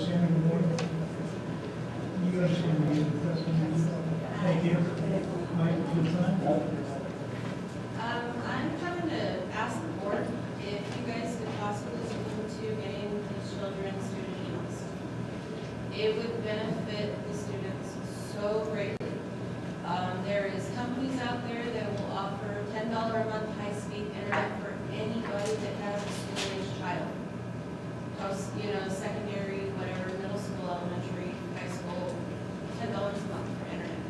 Shannon, good morning. You understand the testimony? Thank you. Mike, good time? I'm trying to ask the board if you guys could possibly look into getting the children student emails. It would benefit the students so greatly. There is companies out there that will offer $10 a month high-speed internet for anybody that has a school-age child. Post, secondary, whatever, middle school, elementary, high school, $10 a month for internet.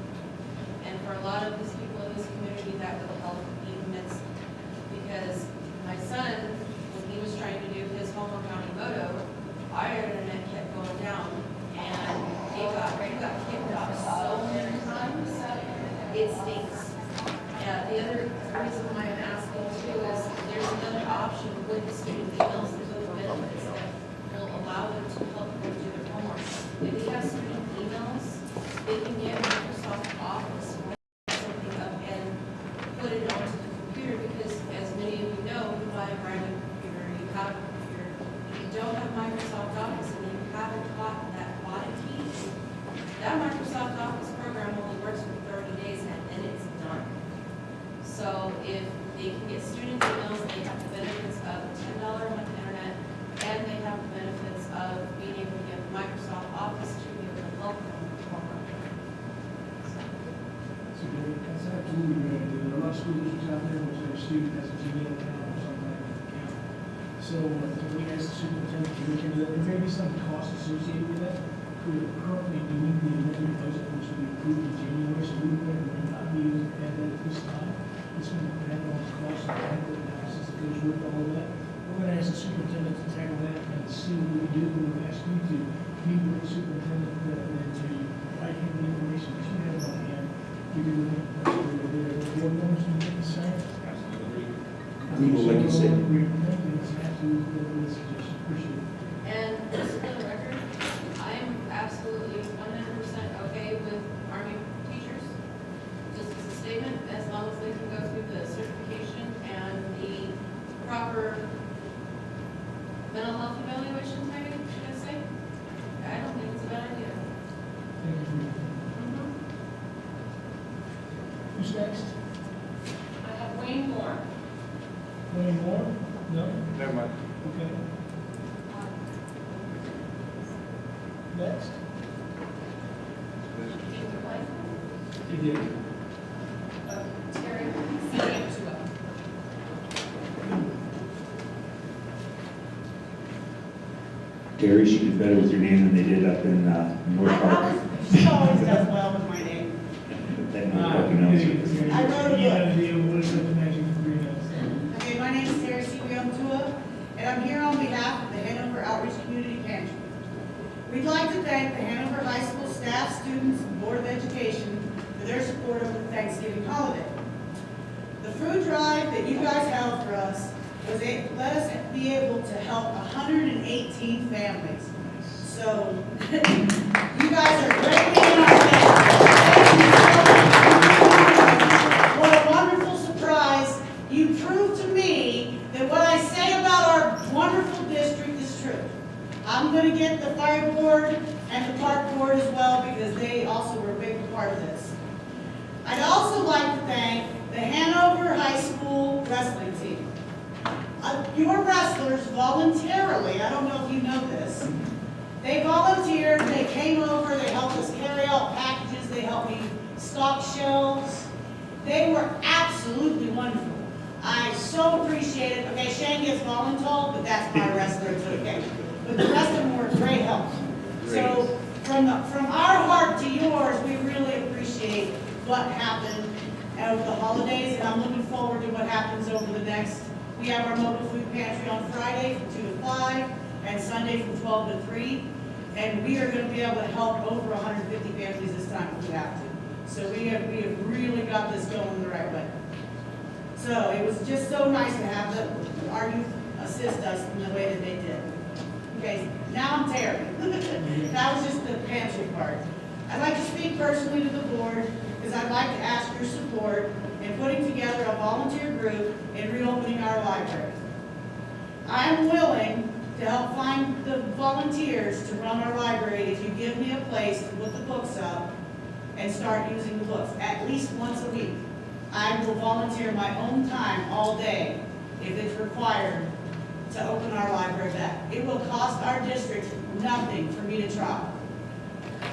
And for a lot of these people in this community, that will help immensely. Because my son, when he was trying to do his homework on Emoto, our internet kept going down, and he got kicked off so many times. It stinks. The other reason why I'm asking too is there's another option with the student emails that those benefits that will allow them to help them do their homework. If they have student emails, they can get Microsoft Office, write something up and put it onto the computer, because as many of you know, you buy a brand new computer, you have a computer. If you don't have Microsoft Office and you haven't taught that body piece, that Microsoft Office program only works for 30 days and it's done. So if they can get student emails, they have the benefits of $10 a month internet, and they have the benefits of being able to get Microsoft Office to be able to help them with homework. That's absolutely right. There are a lot of school districts out there which their student has a Gmail account or something like that account. So we asked the superintendent to look into that. There may be some cost associated with that. We're currently doing the amended budget, which will be approved in January, so we may not be able to add that at this time. It's going to depend on the cost and the analysis that goes with all of that. We're going to ask the superintendent to tackle that and see what we do. We'll ask you to meet with the superintendent and to provide him the information that you have on hand. Give you the link. Board members can get the same. We will, like you said. It's absolutely a good suggestion. Appreciate it. And just for the record, I'm absolutely 100% okay with Army teachers. Just as a statement, as long as they can go through the certification and the proper mental health evaluations, maybe, should I say? I don't think it's a bad idea. Thank you. Who's next? I have Wayne Moore. Any more? No? Never mind. Okay. Next? He did. Terry Santua. Terry, she did better with your name than they did up in North Park. She always does well with my name. That North Park announcer. I wrote a book. You had a deal, what is it, the magic ingredients? Okay, my name is Terry Santua, and I'm here on behalf of the Hanover Outreach Community Pantry. We'd like to thank the Hanover High School staff, students, and Board of Education for their support of the Thanksgiving holiday. The food drive that you guys held for us let us be able to help 118 families. So, you guys are greatly in our debt. What a wonderful surprise. You proved to me that what I say about our wonderful district is true. I'm going to get the fire board and the park board as well, because they also were a big part of this. I'd also like to thank the Hanover High School wrestling team. Your wrestlers voluntarily, I don't know if you know this, they volunteered, they came over, they helped us carry out packages, they helped me stock shelves. They were absolutely wonderful. I so appreciate it. Okay, Shane gets voluntold, but that's my wrestler, it's okay. But the rest of them were great help. So from our heart to yours, we really appreciate what happened over the holidays, and I'm looking forward to what happens over the next. We have our mobile food pantry on Friday from 2 to 5 and Sunday from 12 to 3. And we are going to be able to help over 150 families this time if we have to. So we have really got this going the right way. So it was just so nice to have our youth assist us in the way that they did. Okay, now I'm Terry. That was just the pantry part. I'd like to speak personally to the board because I'd like to ask your support in putting together a volunteer group and reopening our library. I'm willing to help find the volunteers to run our library if you give me a place to put the books up and start using the books, at least once a week. I will volunteer my own time all day if it's required to open our library back. It will cost our district nothing for me to try.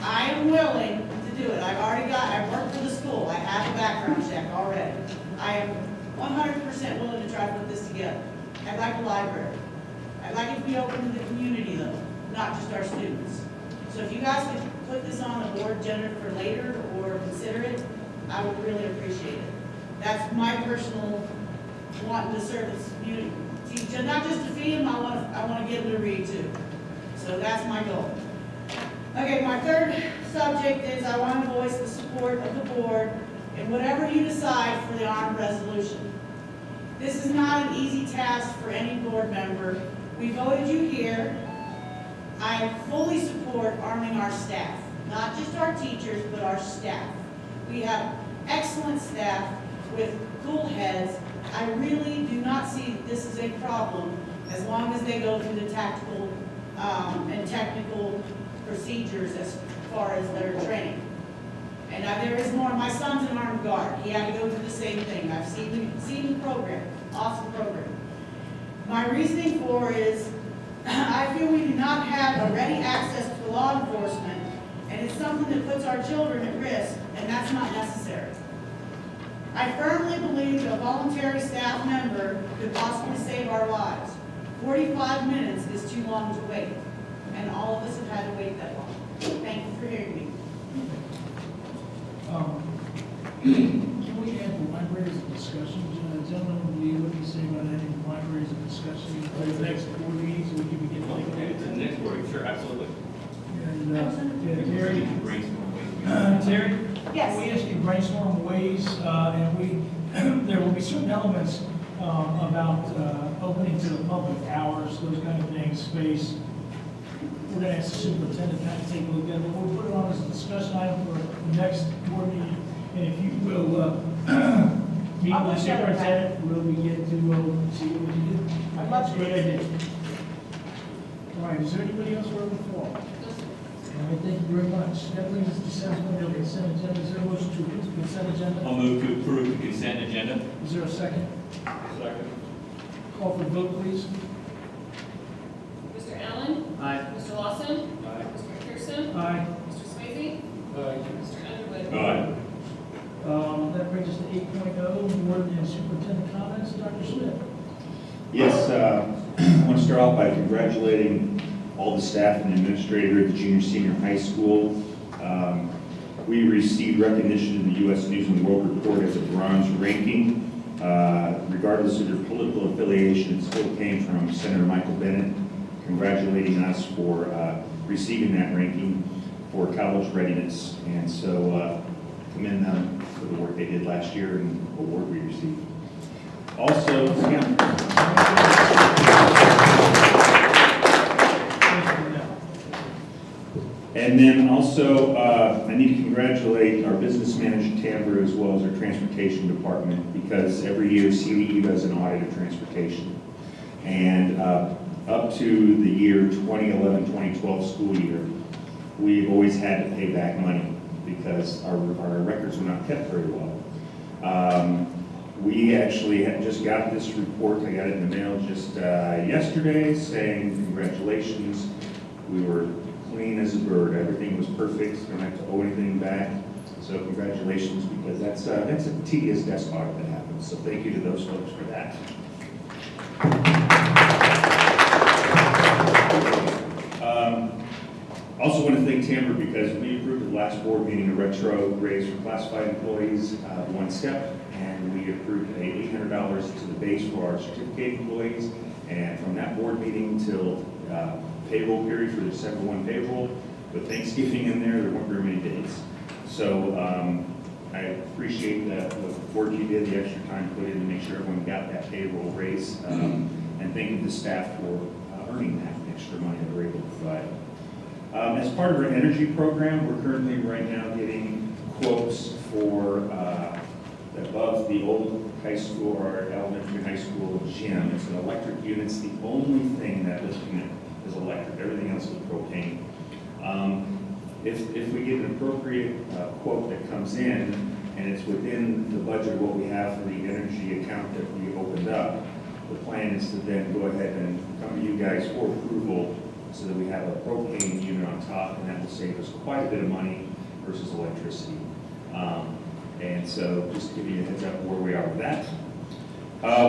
I am willing to do it. I work for the school. I have a background check already. I am 100% willing to try to put this together. I'd like a library. I'd like it to be open to the community though, not just our students. So if you guys could put this on the board agenda for later or consider it, I would really appreciate it. That's my personal wanting to serve this community. See, not just to feed them, I want to get them to read too. So that's my goal. Okay, my third subject is I want to voice the support of the board in whatever you decide for the armed resolution. This is not an easy task for any board member. We voted you here. I fully support arming our staff, not just our teachers, but our staff. We have excellent staff with cool heads. I really do not see this as a problem as long as they go through the tactical and technical procedures as far as their training. And there is more. My son's an armed guard. He had to go through the same thing. I've seen the program. Awesome program. My reasoning for is I feel we do not have a ready access to law enforcement, and it's something that puts our children at risk, and that's not necessary. I firmly believe that a voluntary staff member could possibly save our lives. 45 minutes is too long to wait, and all of us have had to wait that long. Thank you for hearing me. Can we add the library as a discussion? Gentlemen, what do you say about adding the library as a discussion for the next board meeting so we can get like The next board, sure, absolutely. And, Terry? Terry? Yes. We asked you to brainstorm ways, and there will be certain elements about opening to the public, hours, those kind of things, space. We're going to ask the superintendent to take a look at it. We'll put it on as a discussion item for the next board meeting. And if you will meet with the superintendent, we'll begin to see what we can do. I'd love to. Great idea. All right, is there anybody else for the floor? All right, thank you very much. That brings us to 7.0 consent agenda. Is there a motion to approve the consent agenda? I'll move to approve the consent agenda. Is there a second? Second. Call for the vote, please. Mr. Allen? Aye. Mr. Lawson? Aye. Mr. McPherson? Aye. Mr. Swayze? Mr. Underwood? Aye. That brings us to 8.0, board and superintendent comments. Dr. Smith. Yes, I want to start off by congratulating all the staff and administrator at the junior senior high school. We received recognition in the U.S. News and World Report as a bronze ranking. Regardless of your political affiliation, it still came from Senator Michael Bennett congratulating us for receiving that ranking for college readiness. And so commend them for the work they did last year and the award we received. Also, and then also, I need to congratulate our business manager, Tamara, as well as our transportation department, because every year CDE does an audit of transportation. And up to the year 2011-2012 school year, we've always had to pay back money because our records were not kept very well. We actually had just got this report. I got it in the mail just yesterday saying congratulations. We were clean as a bird. Everything was perfect. Don't have to owe anything back. So congratulations, because that's a tedious desk audit that happens. So thank you to those folks for that. Also want to thank Tamara because we approved at the last board meeting a retro raise for classified employees, one step, and we approved $800 to the base for our certificate employees. And from that board meeting till payroll period for the December 1 payroll, with Thanksgiving in there weren't very many days. So I appreciate the work you did, the extra time put in to make sure everyone got that payroll raise, and thank you to the staff for earning that extra money that we're able to provide. As part of our energy program, we're currently right now getting quotes for above the old high school or elementary high school gym. It's an electric unit. It's the only thing that was if we get an appropriate quote that comes in, and it's within the budget of what we have for the energy account that we opened up, the plan is to then go ahead and come to you guys for approval so that we have a propane unit on top, and that will save us quite a bit of money versus electricity. And so just to give you a heads up where we are with that.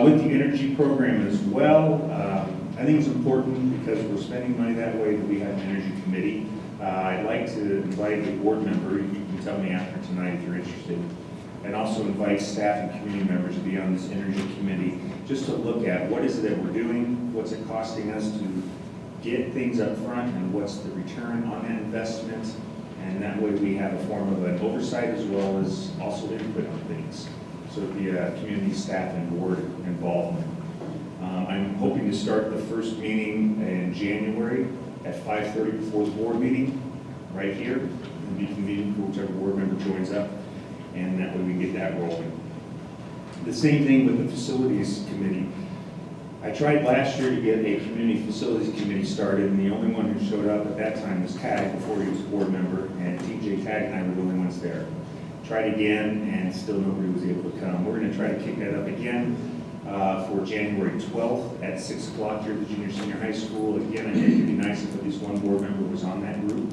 With the energy program as well, I think it's important because we're spending money that way that we have an energy committee. I'd like to invite a board member, you can tell me after tonight if you're interested, and also invite staff and community members to be on this energy committee, just to look at what is it that we're doing, what's it costing us to get things up front, and what's the return on that investment. And that way we have a form of an oversight as well as also input on things. So it'd be a community, staff, and board involvement. I'm hoping to start the first meeting in January at 5:30 before the board meeting, right here. It'll be convenient for whichever board member joins up, and that way we can get that rolling. The same thing with the facilities committee. I tried last year to get a community facilities committee started, and the only one who showed up at that time was Tag before he was a board member, and TJ Tag and I were the only ones there. Tried again, and still nobody was able to come. We're going to try to kick that up again for January 12th at 6 o'clock here at the junior senior high school. Again, I think it'd be nice if at least one board member was on that group.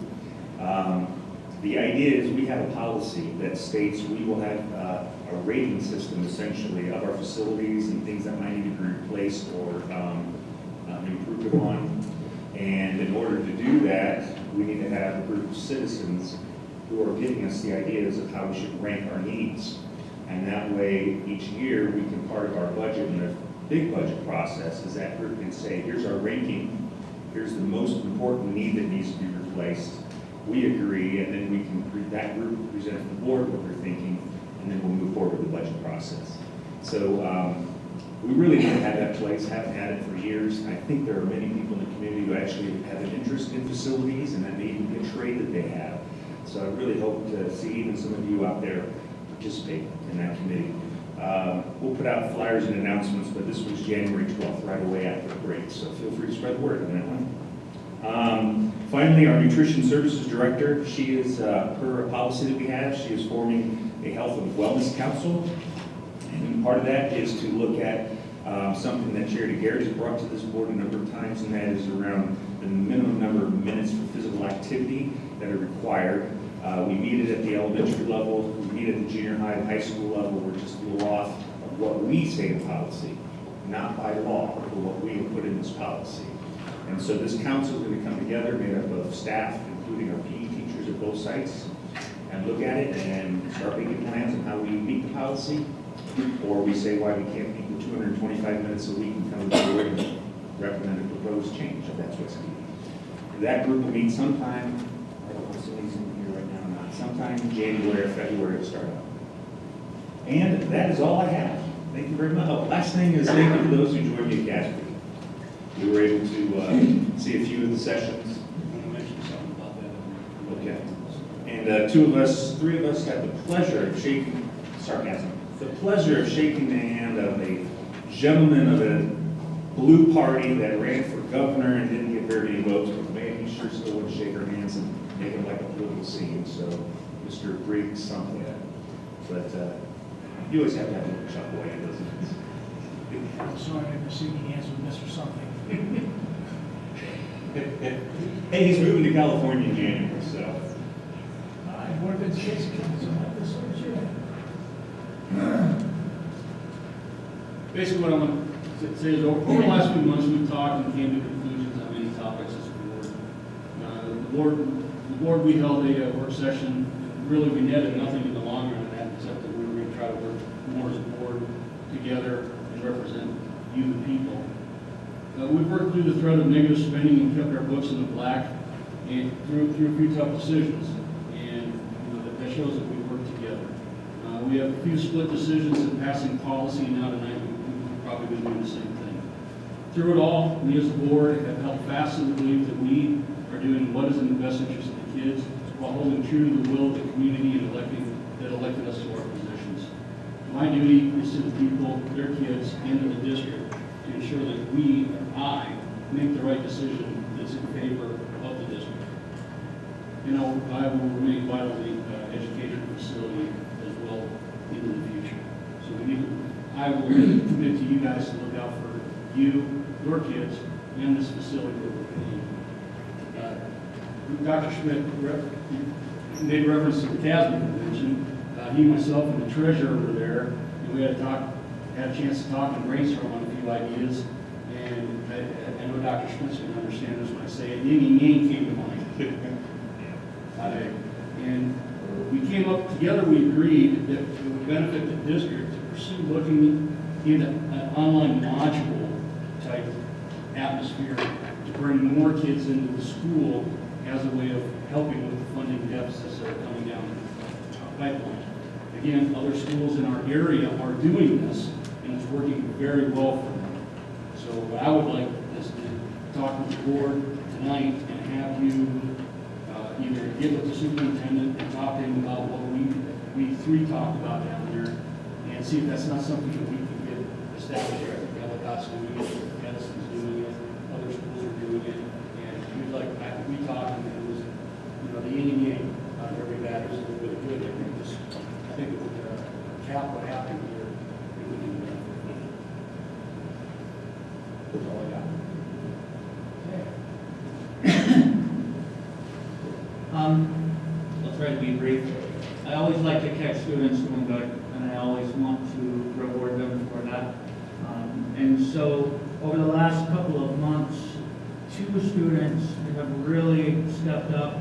The idea is we have a policy that states we will have a rating system essentially of our facilities and things that might need to be replaced or improved upon. And in order to do that, we need to have a group of citizens who are giving us the ideas of how we should rank our needs. And that way, each year, we can, part of our budget and the big budget process is that group can say, here's our ranking, here's the most important need that needs to be replaced. We agree, and then we can, that group present to the board what they're thinking, and then we'll move forward with the budget process. So we really need to have that place, haven't had it for years. I think there are many people in the community who actually have an interest in facilities, and that may even be a trade that they have. So I really hope to see even some of you out there participate in that committee. We'll put out flyers and announcements, but this was January 12th, right away after the break, so feel free to spread the word on that one. Finally, our nutrition services director, she is, per policy that we have, she is forming a health and wellness council. And part of that is to look at something that Charity Garrett has brought to this board a number of times, and that is around the minimum number of minutes for physical activity that are required. We meet it at the elementary level, we meet at the junior high and high school level. We're just a little off of what we say in policy, not by law, but what we have put in this policy. And so this council is going to come together, made up of staff, including our PE teachers at both sites, and look at it and start making plans on how we meet the policy, or we say why we can't meet the 225 minutes a week and come to the board and recommend a proposed change if that's what's needed. That group will meet sometime, I don't know if somebody's in here right now or not, sometime in January or February to start out. And that is all I have. Thank you very much. Oh, last thing is thank you to those who joined me at Gatsby. We were able to see a few of the sessions. I want to mention something about that. Okay. And three of us had the pleasure of shaking, sarcasm, the pleasure of shaking the hand of a gentleman of a blue party that ran for governor and didn't get very many votes, but man, he sure still would shake our hands and make it like a political scene. So, Mr. Briggs something. But you always have to have a little chuckle at it, doesn't it? I'm sorry, I've been shaking hands with Mr. Something. Hey, he's moving to California in January, so. Board of Education, so like this, Basically, what I want to say is over the last few months, we've talked and came to conclusions on many topics as a board. The board, we held a work session, and really we netted nothing in the long run of that, except that we were going to try to work more as a board together and represent you, the people. We've worked through the threat of negative spending and kept our books in the black, and through a few tough decisions. And that shows that we work together. We have a few split decisions in passing policy, and now tonight we're probably going to do the same thing. Through it all, we as a board have held fast in the belief that we are doing what is in the best interest of the kids while holding true to the will of the community and that elected us to our positions. My duty is to the people, their kids, and to the district to ensure that we, or I, make the right decision that's in favor of the district. I will remain vitally educated facility as well into the future. So I will commit to you guys to look out for you, your kids, and this facility that we're paying. Dr. Schmidt made reference to the CASB convention. He, myself, and the treasurer were there, and we had a chance to talk and brainstorm on a few ideas. And I know Dr. Schmidt's going to understand this when I say it. Yin Yang came to mind. And we came up together, we agreed that it would benefit the district to pursue looking into an online module type atmosphere to bring more kids into the school as a way of helping with the funding deficits that are coming down the pipeline. Again, other schools in our area are doing this, and it's working very well for them. So what I would like is to talk with the board tonight and have you either get with the superintendent and talk to him about what we three talked about down there, and see if that's not something that we can get established. I think Ellicott's doing it, Edison's doing it, other schools are doing it, and we talked, and it was, the yin and yang out of every bad is a little bit of good. I think it would cap what happened here. It would do that. That's all I got. I'll try to be brief. I always like to catch students doing good, and I always want to reward them for that. And so, over the last couple of months, 2 students have really stepped up,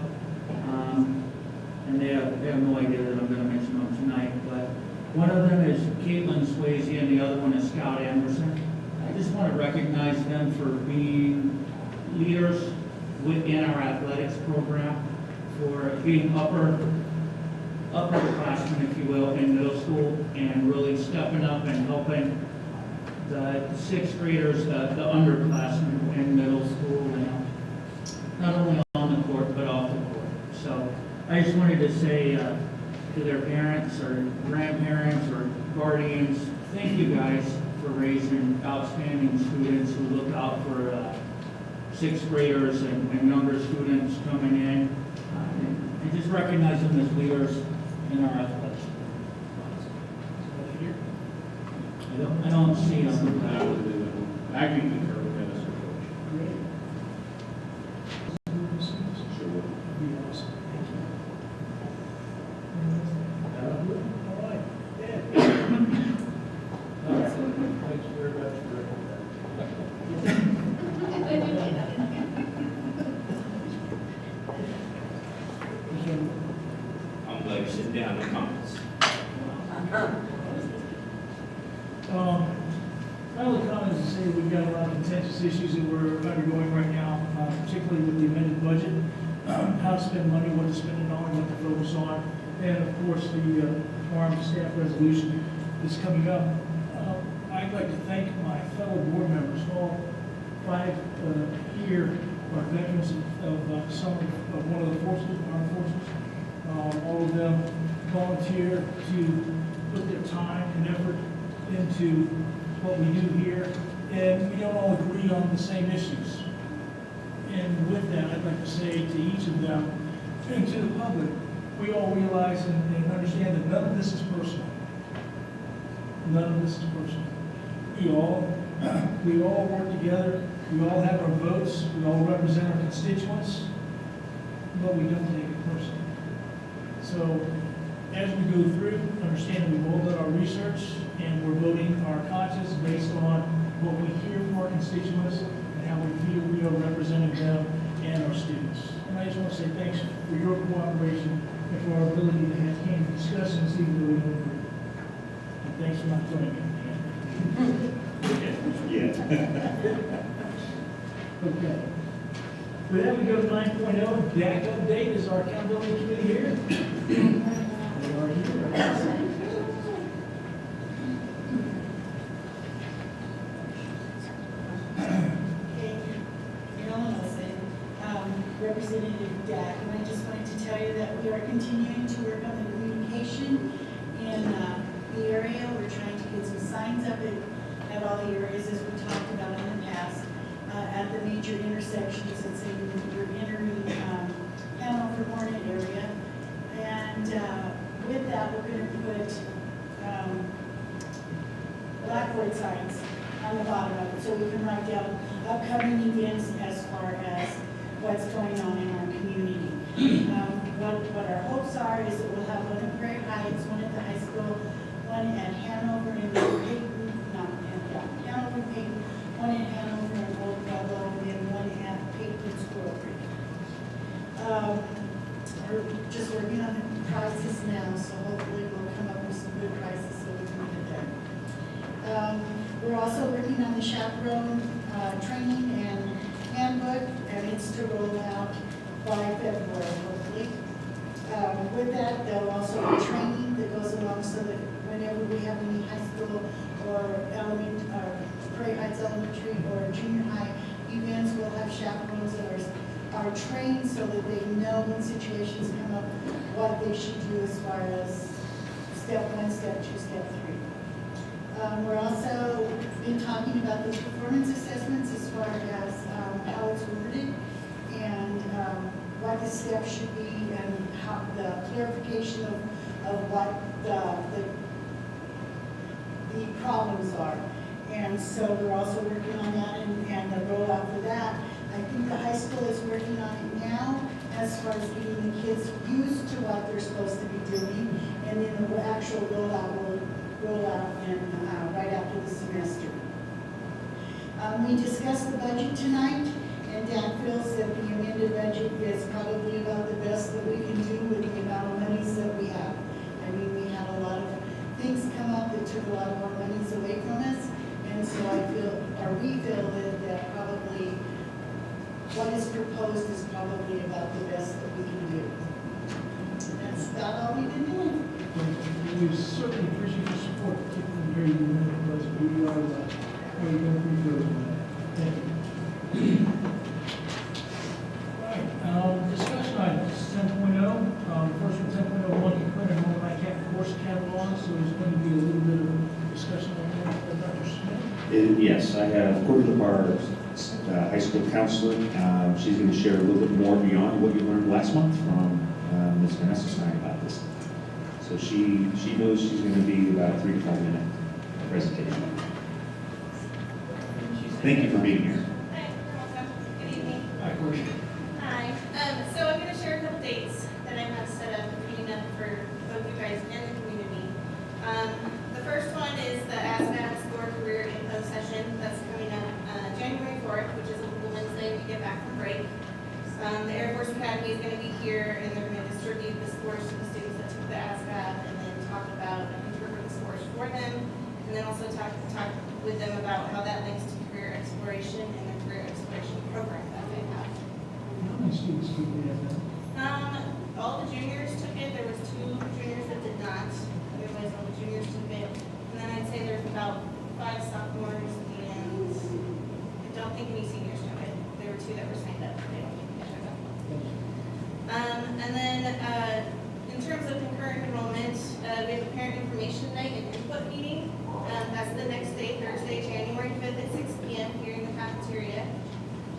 and they have no idea that I'm going to mention them tonight, but one of them is Caitlin Swayze, and the other one is Scout Anderson. I just want to recognize them for being leaders within our athletics program, for being upperclassmen, if you will, in middle school, and really stepping up and helping the 6th graders, the underclassmen in middle school, not only on the court, but off the court. So I just wanted to say to their parents or grandparents or guardians, thank you guys for raising outstanding students who look out for 6th graders and younger students coming in. And just recognize them as leaders in our athletics. I don't see them. I can concur with that as a coach. Great. Sure. Be awesome. Thank you. All right. Ed. Thank you very much I'm glad you sit down and comments. My only comment is to say we've got a lot of contentious issues that we're undergoing right now, particularly with the amended budget, how to spend money, what to spend it on, what to focus on, and of course the farm staff resolution that's coming up. I'd like to thank my fellow board members, all 5 here are veterans of some of one of the forces, armed forces. All of them volunteer to put their time and effort into what we do here, and we don't all agree on the same issues. And with that, I'd like to say to each of them and to the public, we all realize and understand that none of this is personal. None of this is personal. We all work together, we all have our votes, we all represent our constituents, but we don't take it personally. So as we go through, understand we've all done our research and we're voting our conscience based on what we hear from our constituents and how we feel we are representing them and our students. And I just want to say thanks for your cooperation and for our ability to have candid discussions even though we don't agree. And thanks for not joining me. Yeah. Okay. With that, we go to 9.0. DAC update is our accountability committee here. They are here. Representative Dak, and I just wanted to tell you that we are continuing to work on the communication in the area. We're trying to get some signs up at all the areas as we talked about in the past, at the major intersections. And say we're entering Hanover, whiteboard signs on the bottom of it, so we can write down upcoming events as far as what's going on in our community. What our hopes are is that we'll have one at Prairie Heights, one at the high school, one at Hanover and Peyton, Hanover and Peyton, one at Hanover and Old Pueblo, and one at Peyton School. We're just working on the prices now, so hopefully we'll come up with some good prices so we can get there. We're also working on the chaperone training and handbook, and it's to roll out by February, hopefully. With that, there'll also be training that goes along so that whenever we have any high school or Prairie Heights Elementary or junior high events, we'll have chaperones that are trained so that they know when situations come up, what they should do as far as step 1, step 2, step 3. We're also been talking about those performance assessments as far as how it's worded and what the steps should be and how the clarification of what the problems are. And so we're also working on that and the rollout for that. I think the high school is working on it now as far as getting the kids used to what they're supposed to be doing. And then the actual rollout will roll out right after the semester. We discussed the budget tonight, and Dan feels that the amended budget is probably about the best that we can do with the amount of monies that we have. I mean, we had a lot of things come up that took a lot of our monies away from us, and so we feel that probably what is proposed is probably about the best that we can do. That's about all we've been doing. We certainly appreciate your support, particularly here in the middle, because we are going through those. Thank you. All right, discussion items, 10.0. First one, 10.0, monkey print and home course catalog, so there's going to be a little bit of discussion on that, Dr. Smith. Yes, I have Courtney LeBar, high school counselor. She's going to share a little bit more beyond what you learned last month from Ms. Vanessa Stein about this. So she knows she's going to be about a 3 to 5 minute presentation. Thank you for being here. Hi, welcome. Good evening. Hi, Courtney. Hi. So I'm going to share a couple dates that I have set up coming up for both you guys and the community. The first one is the ASVAB Score Career Info Session. That's coming up January 4th, which is a Wednesday we get back from break. The Air Force Academy is going to be here, and they're going to distribute the scores to the students that took the ASVAB, and then talk about and interpret the scores for them, and then also talk with them about how that links to career exploration and the career exploration program that they have. How many students do we have now? All the juniors took it. There was 2 juniors that did not. Otherwise, all the juniors took it. And then I'd say there's about 5 sophomores, and I don't think any seniors took it. There were 2 that were signed up. They don't think they took it. And then in terms of concurrent enrollment, we have a parent information night and input meeting. That's the next day, Thursday, January 5th at 6 p.m. here in the cafeteria.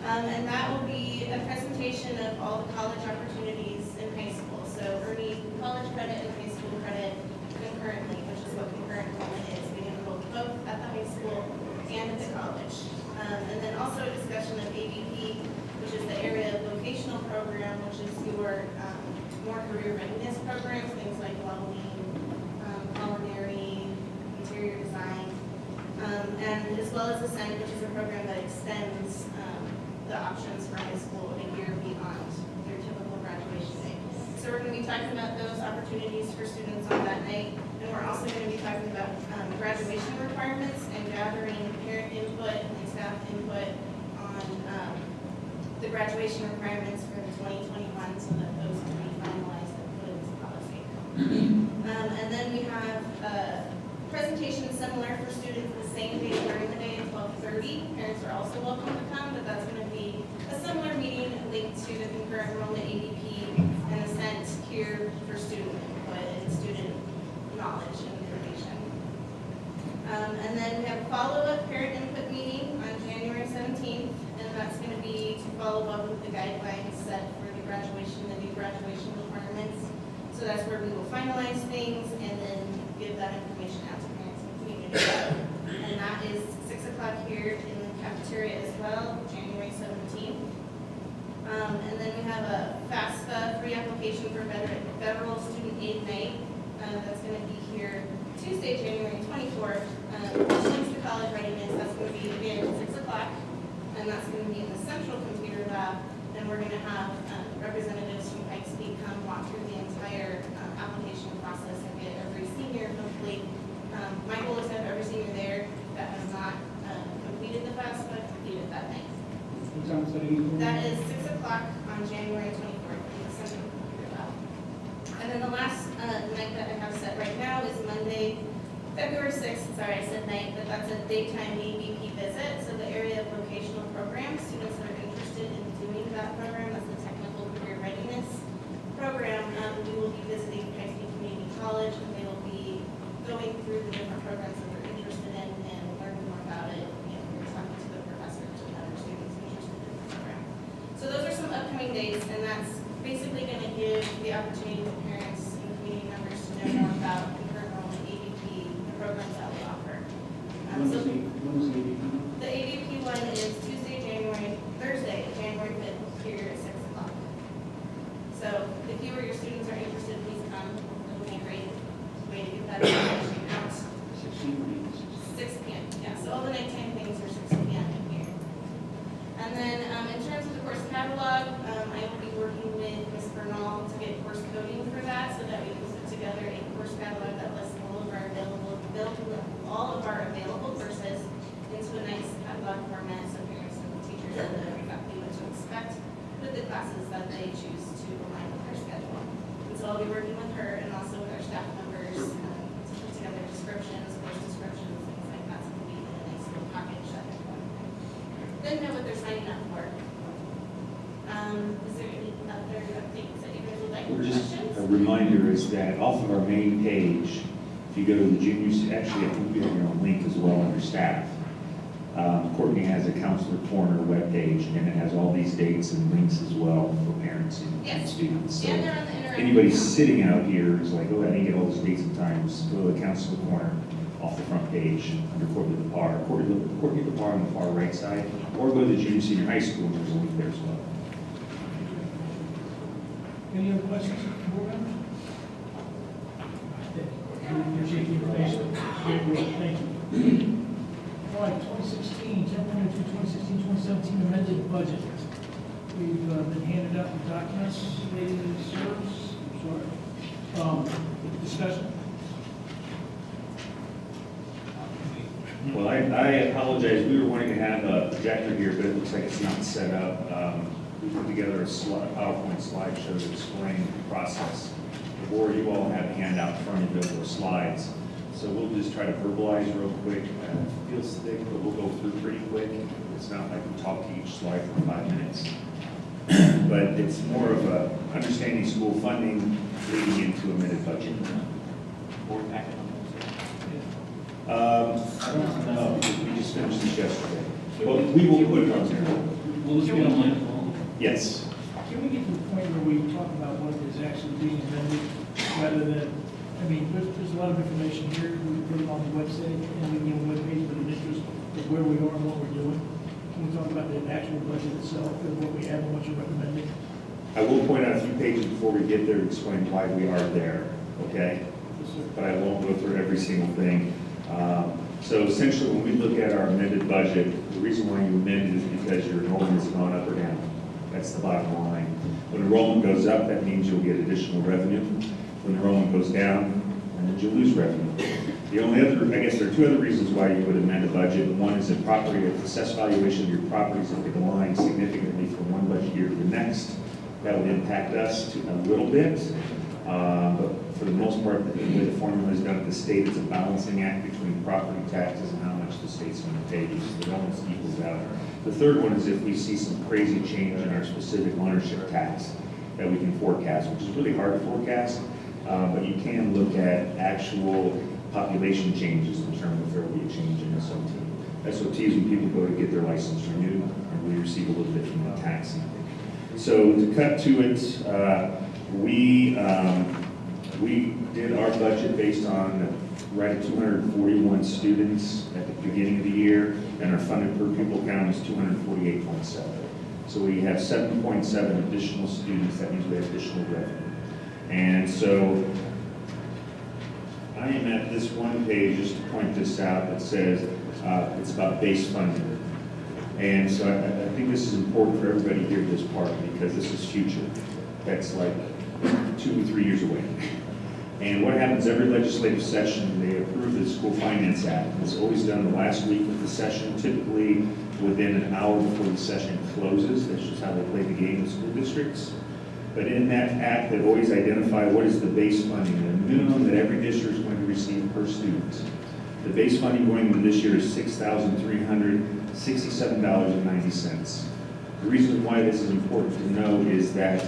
And that will be a presentation of all the college opportunities in high school. So earning college credit and high school credit concurrently, which is what concurrent enrollment is, being enrolled both at the high school and at the college. And then also a discussion of ABP, which is the area of vocational program, which is your more career readiness programs, things like welding, culinary, interior design, and as well as the SEND, which is a program that extends the options for high school a year beyond their typical graduation day. So we're going to be talking about those opportunities for students on that night, and we're also going to be talking about graduation requirements and gathering parent input and staff input on the graduation requirements for the 2021 so that those can be finalized and put into policy. And then we have a presentation similar for students the same day during the day at 12:30. Parents are also welcome to come, but that's going to be a similar meeting linked to the concurrent enrollment ADP and the SENT here for student input and student knowledge and information. And then we have a follow-up parent input meeting on January 17th, and that's going to be to follow up with the guidelines set for the graduation, the new graduation requirements. So that's where we will finalize things and then give that information out to parents and community. and that is 6 o'clock here in the cafeteria as well, January 17th. And then we have a FAFSA free application for federal student aid night. That's going to be here Tuesday, January 24th. Which links to college readiness, that's going to be again 6 o'clock, and that's going to be in the central computer lab. And we're going to have representatives from Pikes Peak come walk through the entire application process and get every senior hopefully. My goal is to have every senior there that has not completed the FAFSA completed that night. What time is that again? That is 6 o'clock on January 24th in the central computer lab. And then the last night that I have set right now is Monday, February 6th. Sorry, I said night, but that's a daytime ABP visit. So the area of vocational programs, students that are interested in doing that program, that's the technical career readiness program. We will be visiting Pikes Peak Community College, and they will be going through the different programs that they're interested in and learning more about it. And we're talking to the professors and other students interested in the program. So those are some upcoming dates, and that's basically going to give the opportunity for parents and community members to know more about concurrent enrollment, ABP, the programs that we offer. When So was the ABP? the ABP one is Thursday, January 5th, here at 6 o'clock. So if you or your students are interested, please come. It would be a great way to get that information out. 6 p.m. Yeah, so all the nighttime things are 6 p.m. here. And then in terms of the course catalog, I will be working with Ms. Bernal to get course coding for that so that we can put together a course catalog that lists all of our available courses into a nice catalog format so parents and teachers know exactly what to expect with the classes that they choose to align with their schedule. And so I'll be working with her and also with our staff members to put together descriptions, course descriptions, things like that, so we can get a nice little package that they know what they're signing up for. Is there any other updates that you guys would like? We're just, Questions? a reminder is that off of our main page, if you go to the juniors, actually, I think we have your own link as well under staff. Courtney has a counselor corner webpage, and it has all these dates and links as well for parents and Yes. students. So And they're on the interactive. anybody sitting out here is like, oh, I didn't get all those dates and times, go to the counselor corner off the front page under Courtney Lepar. Courtney Lepar on the far right side, or go to the junior senior high school, and there's a link there as well. Any other questions, board members? Appreciate the information. Thank you. All right, 2016, 2017 amended budget. We've been handed out the documents, ladies sirs. Sorry. Discussion? Well, I apologize, we were wanting to have a projector here, but it looks like it's not set up. We put together a PowerPoint slideshow to explain the process. Or you all have a handout in front of you of those slides. So we'll just try to verbalize real quick. It feels thick, but we'll go through pretty quick. It's not like we talk to each slide for 5 minutes. But it's more of a understanding school funding leading into amended budget. Board packet. I don't know, because we just finished this yesterday. Well, we will put it on there. Will this be online as well? Yes. Can we get to the point where we talk about what is actually being amended, rather than, I mean, there's a lot of information here, we put it on the website, and we, webpage, but in interest of where we are and what we're doing. Can we talk about the actual budget itself, and what we have and what you're recommending? I will point out a few pages before we get there to explain why we are there, okay? Yes, sir. But I won't go through every single thing. So essentially, when we look at our amended budget, the reason why you amended is because your enrollment has gone up or down. That's the bottom line. When enrollment goes up, that means you'll get additional revenue. When enrollment goes down, that means you'll lose revenue. The only other, I guess there are 2 other reasons why you would amend a budget. One is that property, if assessed valuation of your properties have declined significantly from one budget year to the next, that would impact us a little bit. But for the most part, the way the formula is done at the state, it's a balancing act between property taxes and how much the state's going to pay you, so it almost equals out. The third one is if we see some crazy change in our specific ownership tax that we can forecast, which is really hard to forecast, but you can look at actual population changes to determine if there will be a change in SOT. SOT is when people go to get their license renewed, and we receive a little bit from the tax. So to cut to it, we did our budget based on right at 241 students at the beginning of the year, and our funded per pupil count is 248.7. So we have 7.7 additional students, that means we have additional revenue. And so I am at this one page, just to point this out, that says it's about base funding. And so I think this is important for everybody here at this park, because this is future. That's like 2 or 3 years away. And what happens every legislative session, they approve the School Finance Act. It's always done the last week of the session, typically within an hour before the session closes. That's just how they play the game in school districts. But in that act, they always identify what is the base funding, the minimum that every district is going to receive per student. The base funding going into this year is $6,367.90. The reason why this is important to know is that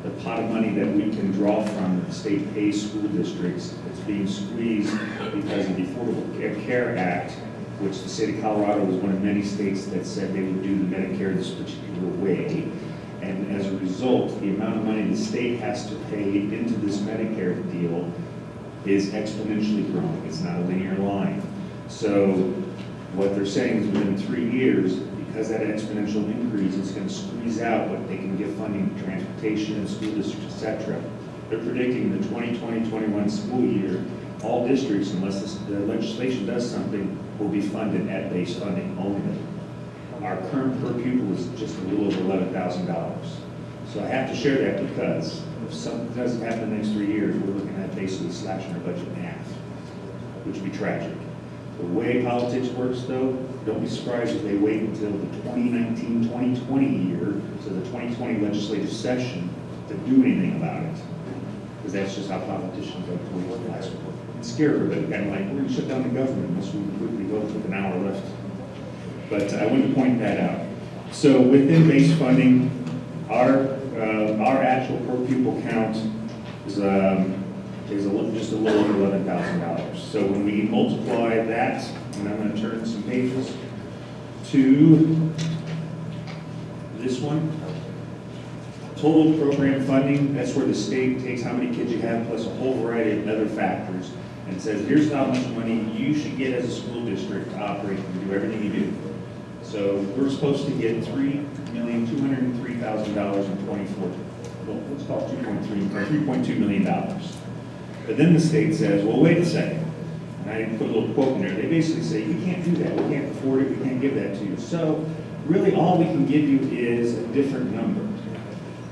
the pot of money that we can draw from that the state pays school districts, it's being squeezed because of the Affordable Care Act, which the state of Colorado was one of many states that said they would do the Medicare this particular way. And as a result, the amount of money the state has to pay into this Medicare deal is exponentially growing. It's not a linear line. So what they're saying is within 3 years, because that exponential increase is going to squeeze out what they can give funding to transportation, school districts, etc. They're predicting the 2020-21 school year, all districts, unless the legislation does something, will be funded at base funding only. Our current per pupil is just a little over $11,000. So I have to share that because if something doesn't happen in the next 3 years, we're looking at basically slashing our budget in half, which would be tragic. The way politics works, though, don't be surprised if they wait until the 2019-2020 year, so the 2020 legislative session, to do anything about it. Because that's just how politicians like to work last week. It's scary, but kind of like, we're going to shut down the government unless we quickly vote with an hour left. But I wanted to point that out. So within base funding, our actual per pupil count is just a little over $11,000. So when we multiply that, and I'm going to turn some pages to this one, total program funding, that's where the state takes how many kids you have plus a whole variety of other factors and says, here's how much money you should get as a school district to operate and do everything you do. So we're supposed to get $3,203,000 in 2014. Well, let's call it $3.2 million. But then the state says, well, wait a second. And I put a little quote in there. They basically say, you can't do that. We can't afford it. We can't give that to you. So really all we can give you is a different number.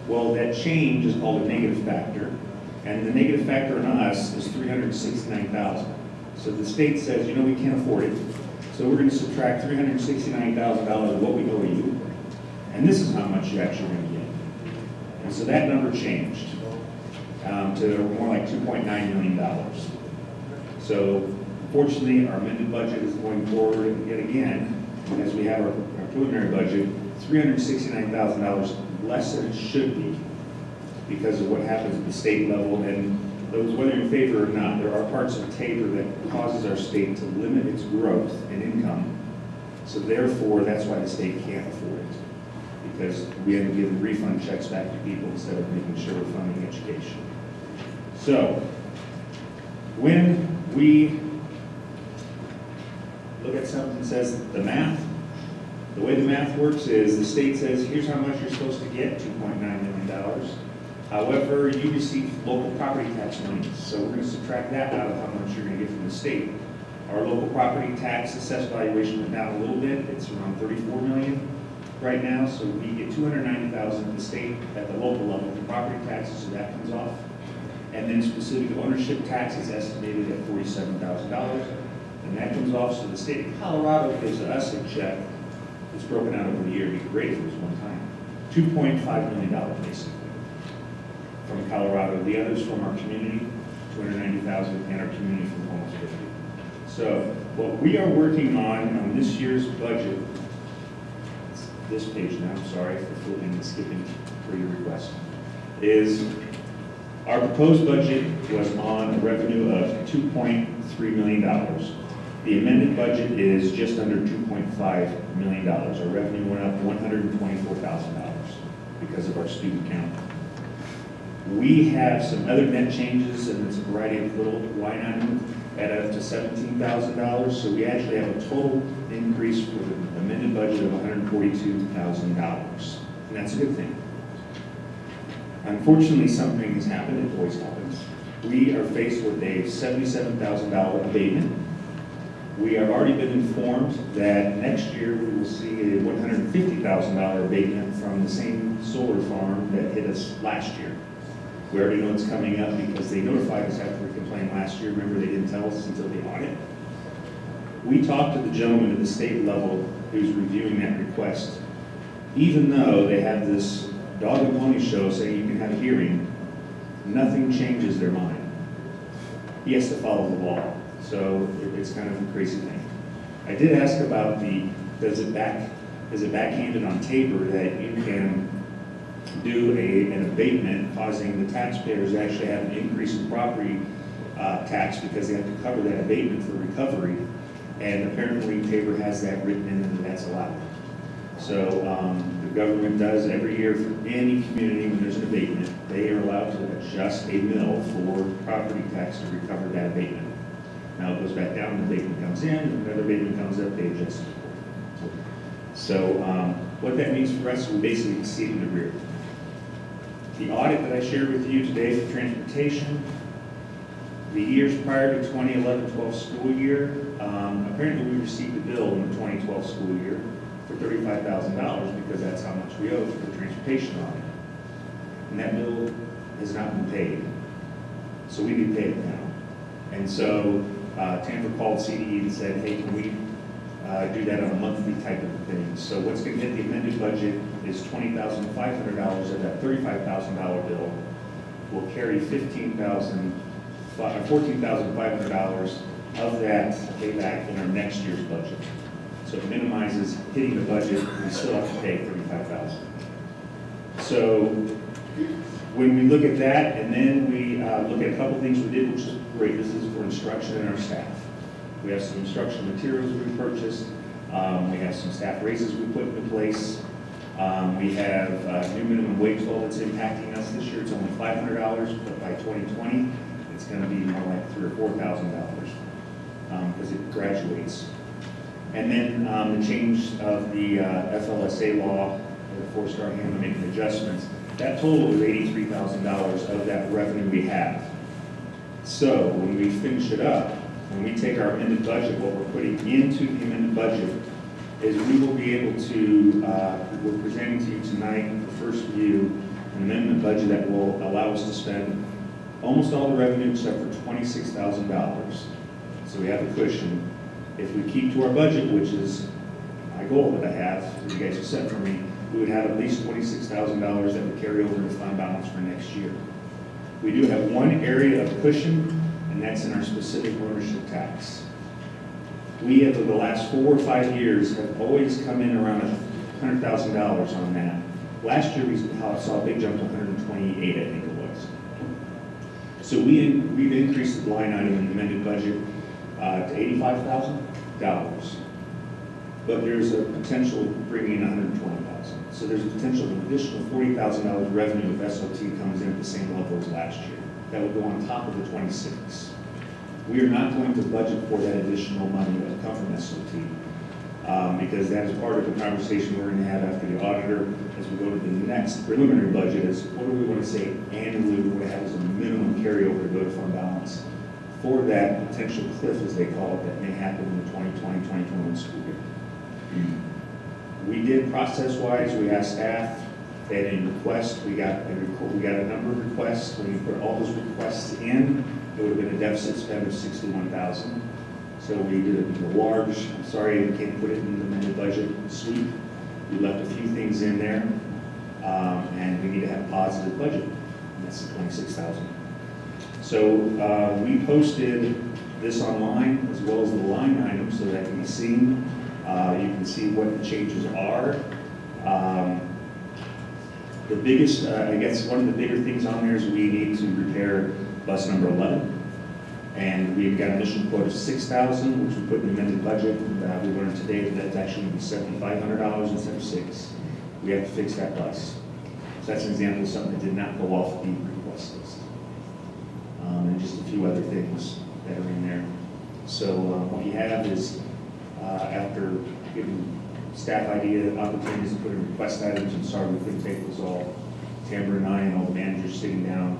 Well, that change is called a negative factor. And the negative factor on us is $369,000. So the state says, you know, we can't afford it. So we're going to subtract $369,000 of what we owe you. And this is how much you're actually going to get. And so that number changed to more like $2.9 million. So fortunately, our amended budget is going forward yet again, as we have our preliminary budget, $369,000 less than it should be because of what happens at the state level. And those, whether you're in favor or not, there are parts of Tabor that causes our state to limit its growth in income. So therefore, that's why the state can't afford it, because we end up giving refund checks back to people instead of making sure we're funding education. So when we look at something that says the math, the way the math works is the state says, here's how much you're supposed to get, $2.9 million. However, you receive local property tax money, so we're going to subtract that out of how much you're going to get from the state. Our local property tax assessed valuation went down a little bit. It's around $34 million right now, so we get $290,000 at the state at the local level for property taxes, so that comes off. And then specific ownership tax is estimated at $47,000, and that comes off. So the state of Colorado gives us a check. It's broken out over the year. It'd be great if it was one time. $2.5 million basically from Colorado. The others from our community, $290,000, and our community from almost 50. So what we are working on this year's budget, this page now, I'm sorry for flipping and skipping for your request, is our proposed budget was on a revenue of $2.3 million. The amended budget is just under $2.5 million. Our revenue went up $124,000 because of our student count. We have some other net changes, and it's a variety of little line items add up to $17,000. So we actually have a total increase for the amended budget of $142,000. And that's a good thing. Unfortunately, something has happened, it always happens. We are faced with a $77,000 abatement. We have already been informed that next year we will see a $150,000 abatement from the same solar farm that hit us last year. We already know it's coming up because they notified us after we complained last year. Remember, they didn't tell us until the audit. We talked to the gentleman at the state level who's reviewing that request. Even though they have this dog and pony show saying you can have a hearing, nothing changes their mind. He has to follow the law. So it's kind of a crazy thing. I did ask about is it backhanded on Tabor that you can do an abatement causing the taxpayers to actually have an increase in property tax because they have to cover that abatement for recovery. And apparently Tabor has that written in and that's allowed. So the government does every year for any community when there's an abatement, they are allowed to adjust a mill for property tax to recover that abatement. Now it goes back down, the abatement comes in, another abatement comes up, they adjust it. So what that means for us is we basically exceeded the rear. The audit that I shared with you today for transportation, the years prior to 2011-12 school year, apparently we received a bill in the 2012 school year for $35,000 because that's how much we owe for the transportation audit. And that bill has not been paid. So we need to pay it now. And so Tampa called CDE and said, hey, can we do that on a monthly type of thing? So what's going to hit the amended budget is $20,500 of that $35,000 bill. We'll carry $14,500 of that payback in our next year's budget. So it minimizes hitting the budget, we still have to pay $35,000. So when we look at that, and then we look at a couple things we did, which is great. This is for instruction and our staff. We have some instructional materials we purchased. We have some staff raises we put into place. We have new minimum wage law that's impacting us this year. It's only $500, but by 2020, it's going to be more like $3,000 or $4,000 because it graduates. And then the change of the FLSA law, the four-star handler making adjustments. That total is $83,000 of that revenue we have. So when we finish it up, when we take our amended budget, what we're putting into the amended budget is we will be able to, we're presenting to you tonight, the first view, an amendment budget that will allow us to spend almost all the revenue except for $26,000. So we have a cushion. If we keep to our budget, which is my goal that I have, that you guys have set for me, we would have at least $26,000 that would carry over to fund balance for next year. We do have one area of cushion, and that's in our specific ownership tax. We, over the last 4 or 5 years, have always come in around $100,000 on that. Last year, we saw a big jump to 128, I think it was. So we've increased the line item in the amended budget to $85,000. But there's a potential of bringing in $120,000. So there's a potential of an additional $40,000 revenue if SOT comes in at the same level as last year. That would go on top of the 26. We are not going to budget for that additional money that will come from SOT because that is part of the conversation we're going to have after the auditor as we go to the next preliminary budget is what do we want to say annually we want to have as a minimum carryover to go to fund balance for that potential cliff, as they call it, that may happen in the 2020-2021 school year. We did process-wise, we asked staff, they had any requests, we got a number of requests. When you put all those requests in, it would have been a deficit spend of $61,000. So we did a large, I'm sorry, we can't put it in the amended budget sweep. We left a few things in there, and we need to have a positive budget, and that's the $26,000. So we posted this online as well as the line items so that can be seen. You can see what the changes are. The biggest, I guess one of the bigger things on there is we need to repair bus number 11. And we've got an initial quote of $6,000, which we put in the amended budget. We learned today that that's actually going to be $7,500 instead of $6,000. We have to fix that bus. So that's an example of something that did not go off the request list. And just a few other things that are in there. So what you have is, after giving staff opportunities to put in request items, and sorry we couldn't take those all, Tamara and I and all the managers sitting down,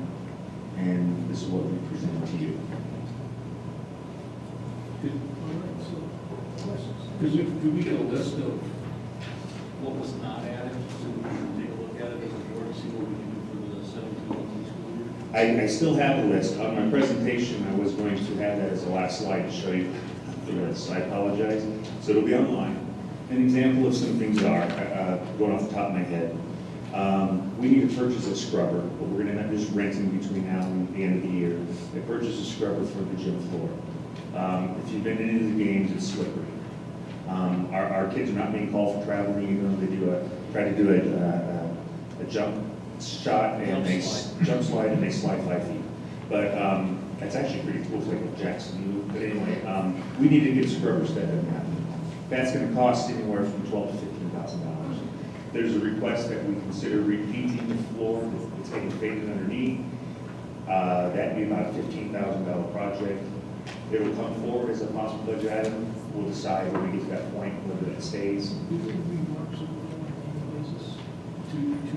and this is what we presented to you. All right, so, questions? Could we get a list of what was not added, so we can take a look at it as a board, and see what we can do for the 17-18 school year? I still have a list. On my presentation, I was going to have that as the last slide to show you the list. I apologize. So it'll be online. An example of some things are, going off the top of my head, we need to purchase a scrubber, but we're going to end up just renting between now and the end of the year. They purchase a scrubber for the gym floor. If you've been into the games, it's slippery. Our kids are not being called for traveling, even though they try to do a jump shot and they jump slide and they slide 5 feet. But that's actually pretty cool, it's like a Jackson move. But anyway, we need to get scrubbers that doesn't happen. That's going to cost anywhere from $12,000 to $15,000. There's a request that we consider repainting the floor. It's getting faded underneath. That'd be about a $15,000 project. It'll come forward as a possible budget item. We'll decide when we get to that point whether that stays. Do we remark on an annual basis?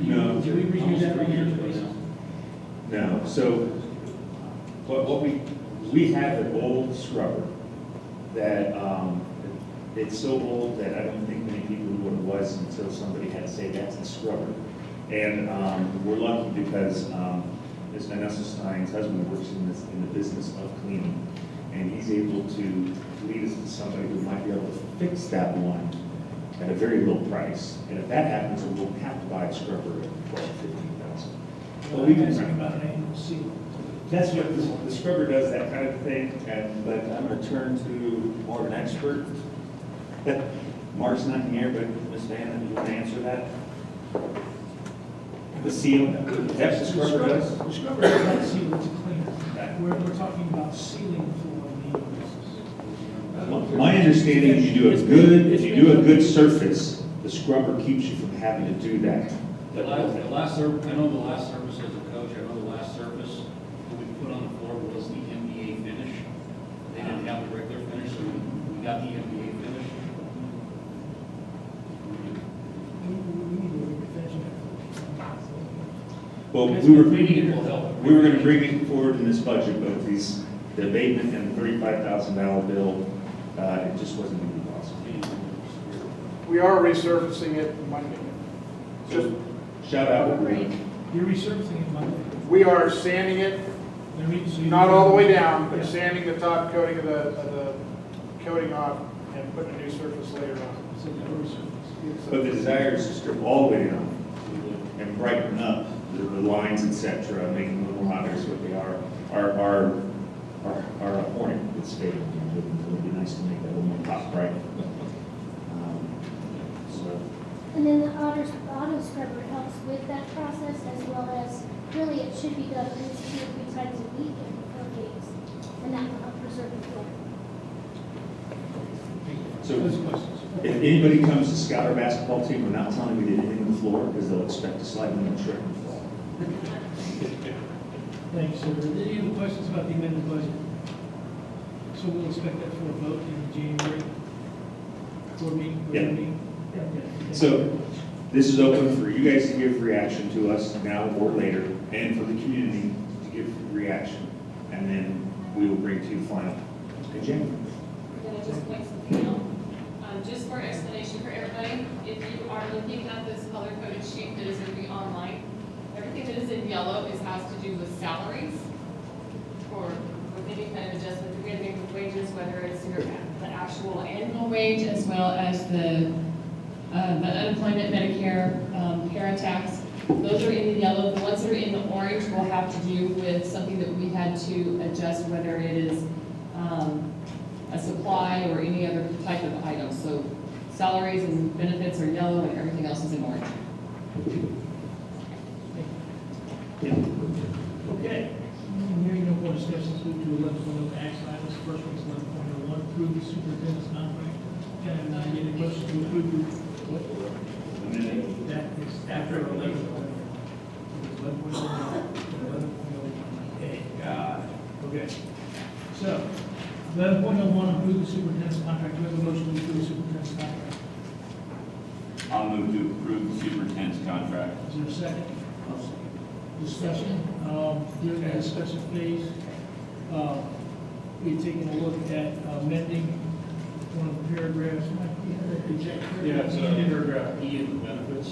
No. Do we review that on an annual basis? No, so what we have an old scrubber that it's so old that I don't think many people knew what it was until somebody had to say that's the scrubber. And we're lucky because Ms. Vanessa Stein's husband works in the business of cleaning, and he's able to lead us to somebody who might be able to fix that one at a very low price. And if that happens, then we'll have to buy a scrubber at $12,000 to $15,000. But we can talking about an annual seal. That's what the scrubber does, that kind of thing, but I'm going to turn to more of an expert. Mark's not here, but Ms. Vanna, do you want to answer that? The seal, that's the scrubber does? The scrubber does not seal, it's a cleaner. We're talking about sealing the floor on an annual basis. My understanding is you do a good surface, the scrubber keeps you from having to do that. I know the last surface as a coach, I know the last surface that we put on the floor was the NBA finish. They didn't have the regular finish, so we got the NBA finish. We need to refresh that. Well, Cleaning it will help. we were going to bring it forward in this budget, but the abatement and the $35,000 bill, it just wasn't going to be possible. We are resurfacing it Monday. Just, Shout out. You're resurfacing it Monday. we are sanding it, not all the way down, but sanding the top coating of the coating off and putting a new surface layer on. So you're resurfacing. But the desire is to strip all the way down and brighten up the lines, et cetera, making them more obvious what they are. Our point is fading. It would be nice to make that a little more pop bright. So. And then the auto scrubber helps with that process, as well as, really, it should be done at least 2 or 3 times a week and 4 days, and that will help preserve the floor. So Those questions. if anybody comes to scout our basketball team, we're not telling them we did anything on the floor because they'll expect to slide them in the trip and fall. Thank you, sir. Any other questions about the amended budget? So we'll expect that for a vote in January? Board meeting? Yeah. Yeah. So this is open for you guys to give reaction to us now or later, and for the community to give reaction. And then we will bring to you final in January. I'm gonna just point something out. Just for explanation for everybody, if you are looking at this color-coded sheet that is going to be online, everything that is in yellow has to do with salaries or with any kind of adjustment that we're going to make with wages, whether it's the actual annual wage as well as the unemployment, Medicare, parent tax. Those are in the yellow. The ones that are in the orange will have to do with something that we had to adjust, whether it is a supply or any other type of item. So salaries and benefits are yellow and everything else is in orange. Okay. Hearing no more discussions, move to 11.0 action items. First one is 11.01, approve the superintendent's contract. Can I get a motion to approve what? That is after 11.0. 11.01. Okay. So, 11.01, approve the superintendent's contract. Do we have a motion to approve the superintendent's contract? I'll move to approve the superintendent's contract. Is there a second? Discussion, during the discussion phase, we're taking a look at amending one of the paragraphs, might be in the exact paragraph. Yeah, it's paragraph E in the benefits.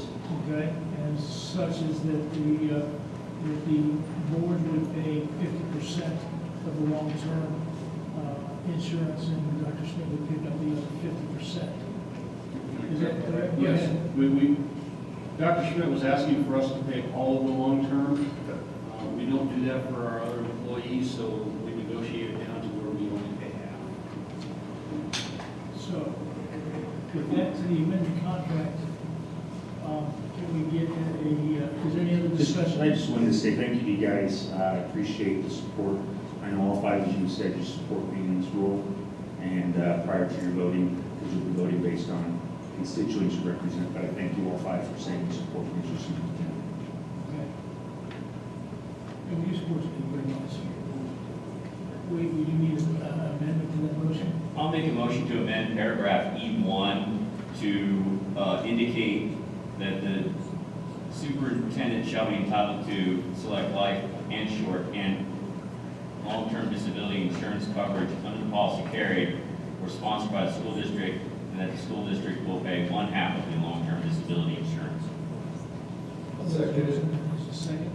Okay, and such as that the board would pay 50% of the long-term insurance, and Dr. Smith would pick up the other 50%. Is that correct? Go Yes, ahead. Dr. Schmidt was asking for us to pay all of the long-term. We don't do that for our other employees, so we negotiate it down to where we only pay half. So, with that to the amended contract, can we get is there any other discussion? I just wanted to say thank you to you guys. I appreciate the support. I know all five of you said you support me in this role. And prior to your voting, because you'll be voting based on constituents you represent, but I thank you all five for saying you support me as your superintendent. Okay. And you support me very much. We do need an amendment to that motion. I'll make a motion to amend paragraph E1 to indicate that the superintendent shall be entitled to select life and short and long-term disability insurance coverage under the policy carried or sponsored by the school district, and that the school district will pay 1/2 of the long-term disability insurance. Second.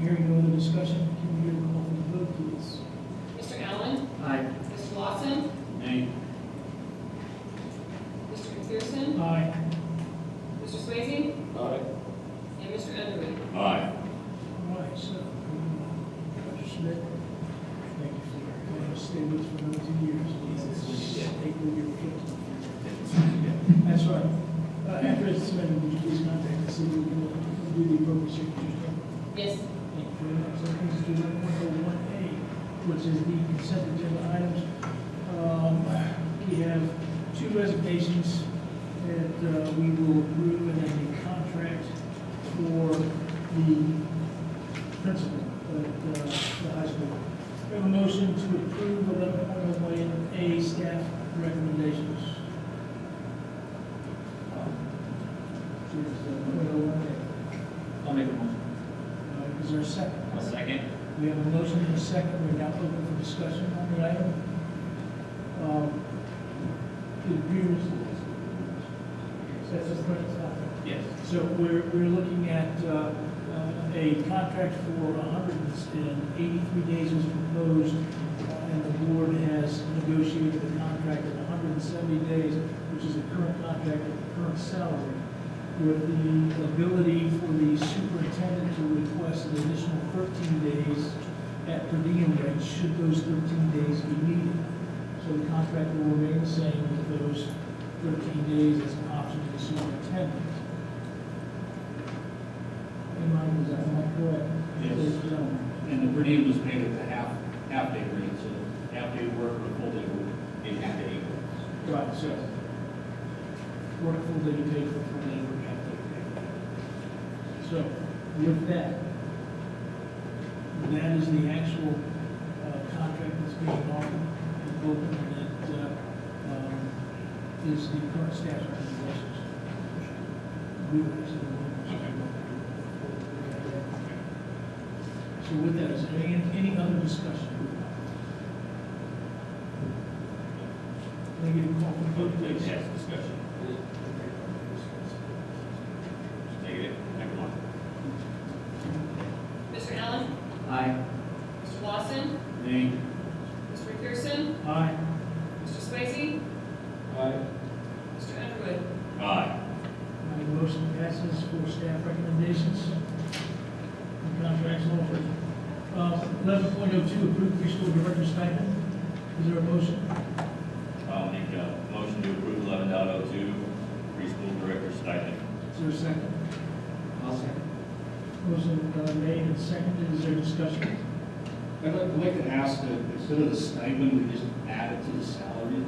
Hearing no other discussion, can we get a call for the vote, please? Mr. Allen? Aye. Mr. Lawson? Nay. Mr. McPherson? Aye. Mr. Swayze? Aye. And Mr. Underwood? Aye. All right, so, Dr. Schmidt, thank you for going to stay with us for another 2 years. April, you're 15. That's right. After it's submitted, would you please contact the city, we can do the appropriate signatures? Yes. Thank you very much. That brings us to 11.01A, which is the consent agenda items. We have 2 resignations that we will approve, and then the contract for the principal at the high school. We have a motion to approve 11.01A staff recommendations. I'll make a motion. Is there a second? A second? We have a motion and a second. We're now open for discussion on the item. It appears, that's the first topic. Yes. So we're looking at a contract for 183 days as proposed, and the board has negotiated a contract at 170 days, which is the current contract at the current salary, with the ability for the superintendent to request an additional 13 days at per diem rate, should those 13 days be needed. So the contract will remain the same with those 13 days as an option to the superintendent. Am I correct? Yes. Ladies and gentlemen? And the per diem was paid at the half-day rate, so half-day work or full-day work, in half-day equal. Right, so work full day, you pay for full day, work half day. So with that, that is the actual contract that's being offered and open, and that is the current staff recommendations. We will actually So with that, is there any other discussion? Can I get a call for the vote, please? Yes, discussion. Negative. Next one. Mr. Allen? Aye. Mr. Lawson? Nay. Mr. McPherson? Aye. Mr. Swayze? Aye. Mr. Underwood? Aye. My motion passes for staff recommendations. And contracts offered. 11.02, approved preschool director stipend. Is there a motion? I'll make a motion to approve 11.02 preschool director stipend. Is there a second? I'll second. Motion made and seconded. Is there discussion? I'd like to ask that instead of the stipend, we just add it to the salary.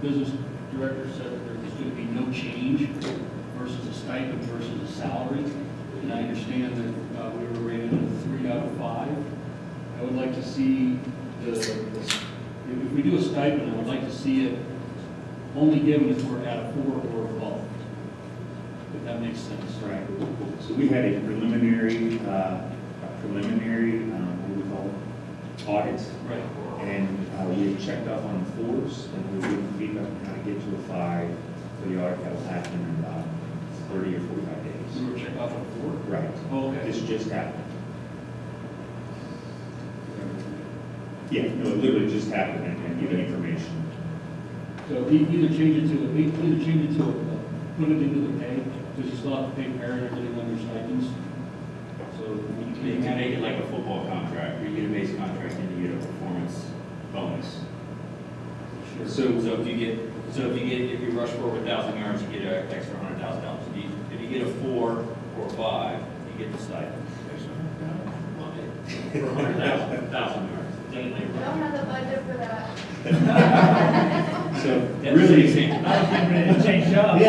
Business director said that there's going to be no change versus a stipend versus a salary. And I understand that we were rated a 3 out of 5. I would like to see if we do a stipend, I would like to see it only given if we're at a 4 or above. If that makes sense. Right. So we had a preliminary, what do we call it? Audit. Right. And we have checked off on the 4s, and we're giving feedback on how to get to a 5 for the audit that will happen in about 30 or 45 days. We were checked off at a 4? Right. Oh, okay. This just happened. Yeah, no, it literally just happened and giving information. So either change it to put it into the pay, because you still have to pay parent everything on your stipends. So You can make it like a football contract, where you get a base contract and you get a performance bonus. Sure. So if you rush for over 1,000 yards, you get an extra $100,000. If you get a 4 or 5, you get the stipend. For 100,000 yards. We don't have the budget for that. So That's really, amazing. I was getting ready to change jobs.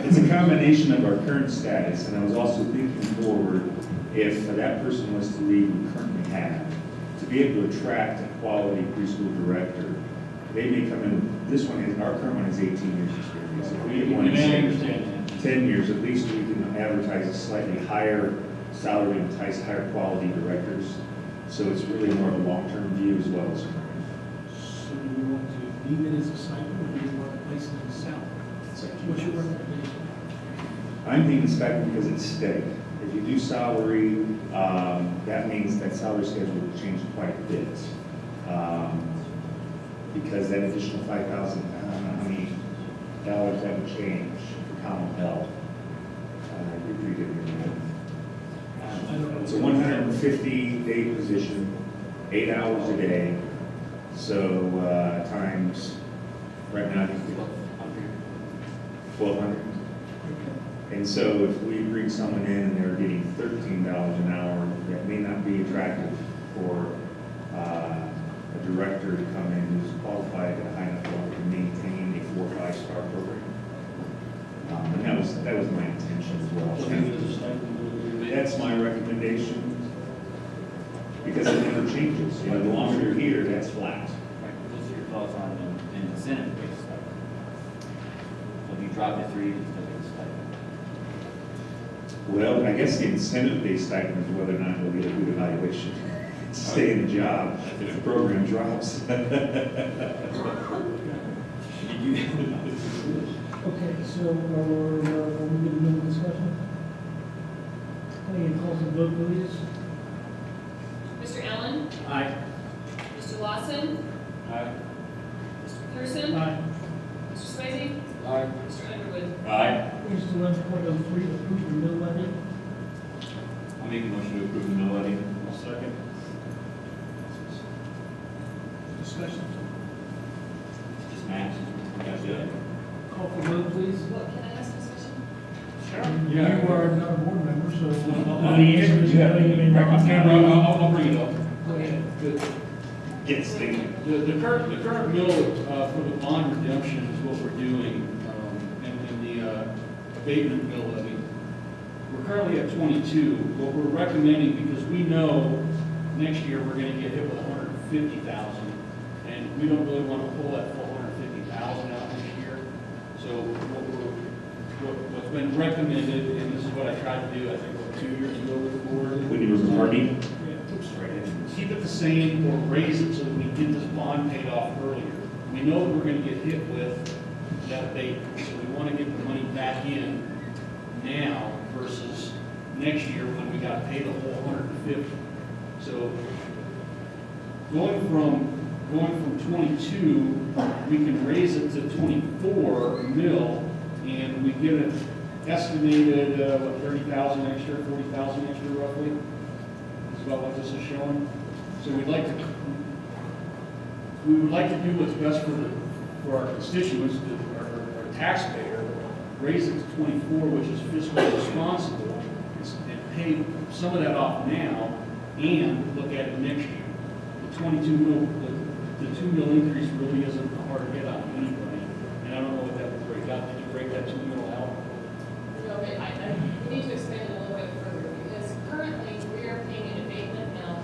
it's a combination of our current status, and I was also thinking forward, if that person was to leave we currently have, to be able to attract a quality preschool director, they may come in, this one is, our current one is 18 years experience. If we get one in I say, understand that. 10 years, at least we can advertise a slightly higher salary and entice higher quality directors. So it's really more of a long-term view as well as current. So do we want to leave it as a stipend, or do we want to place it in salary? It's up to you. What's your recommendation? I'm thinking stipend because it's steady. If you do salary, that means that salary schedule will change quite a bit. Because that additional 5,000, I don't know how many dollars that would change for common health. You're pretty good with that. I don't know. It's a 150-day position, 8 hours a day. So times, right now, I think it's 1,200. And so if we bring someone in and they're getting $13 an hour, that may not be attractive for a director to come in who's qualified at a high enough level to maintain a 4 or 5 star program. And that was my intention as well. So leave it as a stipend. That's my recommendation, because it never changes. You know, the longer you're here, that's flat. Right, what's your thoughts on an incentive-based stipend? So if you drop to 3, you still get a stipend. Well, I guess the incentive-based stipend is whether or not we'll get a good evaluation to stay in the job if the program drops. Okay, so are we going to move discussion? Any call for vote, please? Mr. Allen? Aye. Mr. Lawson? Aye. Mr. Pearson? Aye. Mr. Swayze? Aye. Mr. Underwood? Aye. Ordinance to 11.03, approve the mill levy. I'll make a motion to approve the mill levy. I'll second. Discussion. Just max. You guys do it. Call for vote, please. What, can I ask this question? You are not a board member, so. The answer is no, you may not. I'll bring it up. Go ahead. Get stinking. The current mill for the bond redemption is what we're doing, and the abatement mill levy. We're currently at 22. What we're recommending, because we know next year we're gonna get hit with 150,000, and we don't really want to pull that full 150,000 out this year. So what's been recommended, and this is what I tried to do, I think, 2 years ago with the board. When you were party, Keep it the same or raise it so that we get this bond paid off earlier. We know that we're gonna get hit with that abatement, so we wanna get the money back in now versus next year when we got paid the whole 150. So going from 22, we can raise it to 24 mil, and we get an estimated, 30,000 extra, 40,000 extra roughly, is about what this is showing. So we would like to do what's best for our constituents, our taxpayer, raise it to 24, which is fiscally responsible, and pay some of that off now, and look at it next year. The 22 mil, the 2 mil increase really isn't hard to get on anybody, and I don't know what that would break out. Did you break that 2 mil out? No, but we need to expand it a little bit further, because currently we are paying an abatement now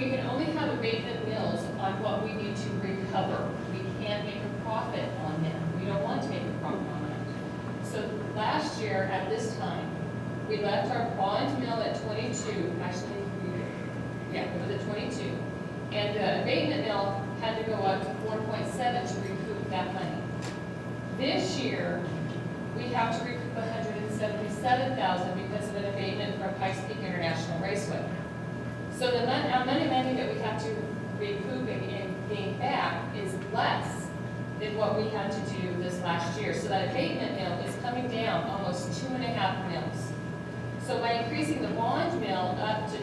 we can only have abatement mills on what we need to recover. We can't make a profit on them. We don't want to make a profit on them. So last year at this time, we left our bond mill at 22, actually, it was at 22. And the abatement mill had to go up to 4.7 to recoup that money. This year, we have to recoup $177,000 because of an abatement from Pikes Peak International Raceway. So the money that we have to recoup and gain back is less than what we had to do this last year. So that abatement mill is coming down almost 2.5 mils. So by increasing the bond mill up to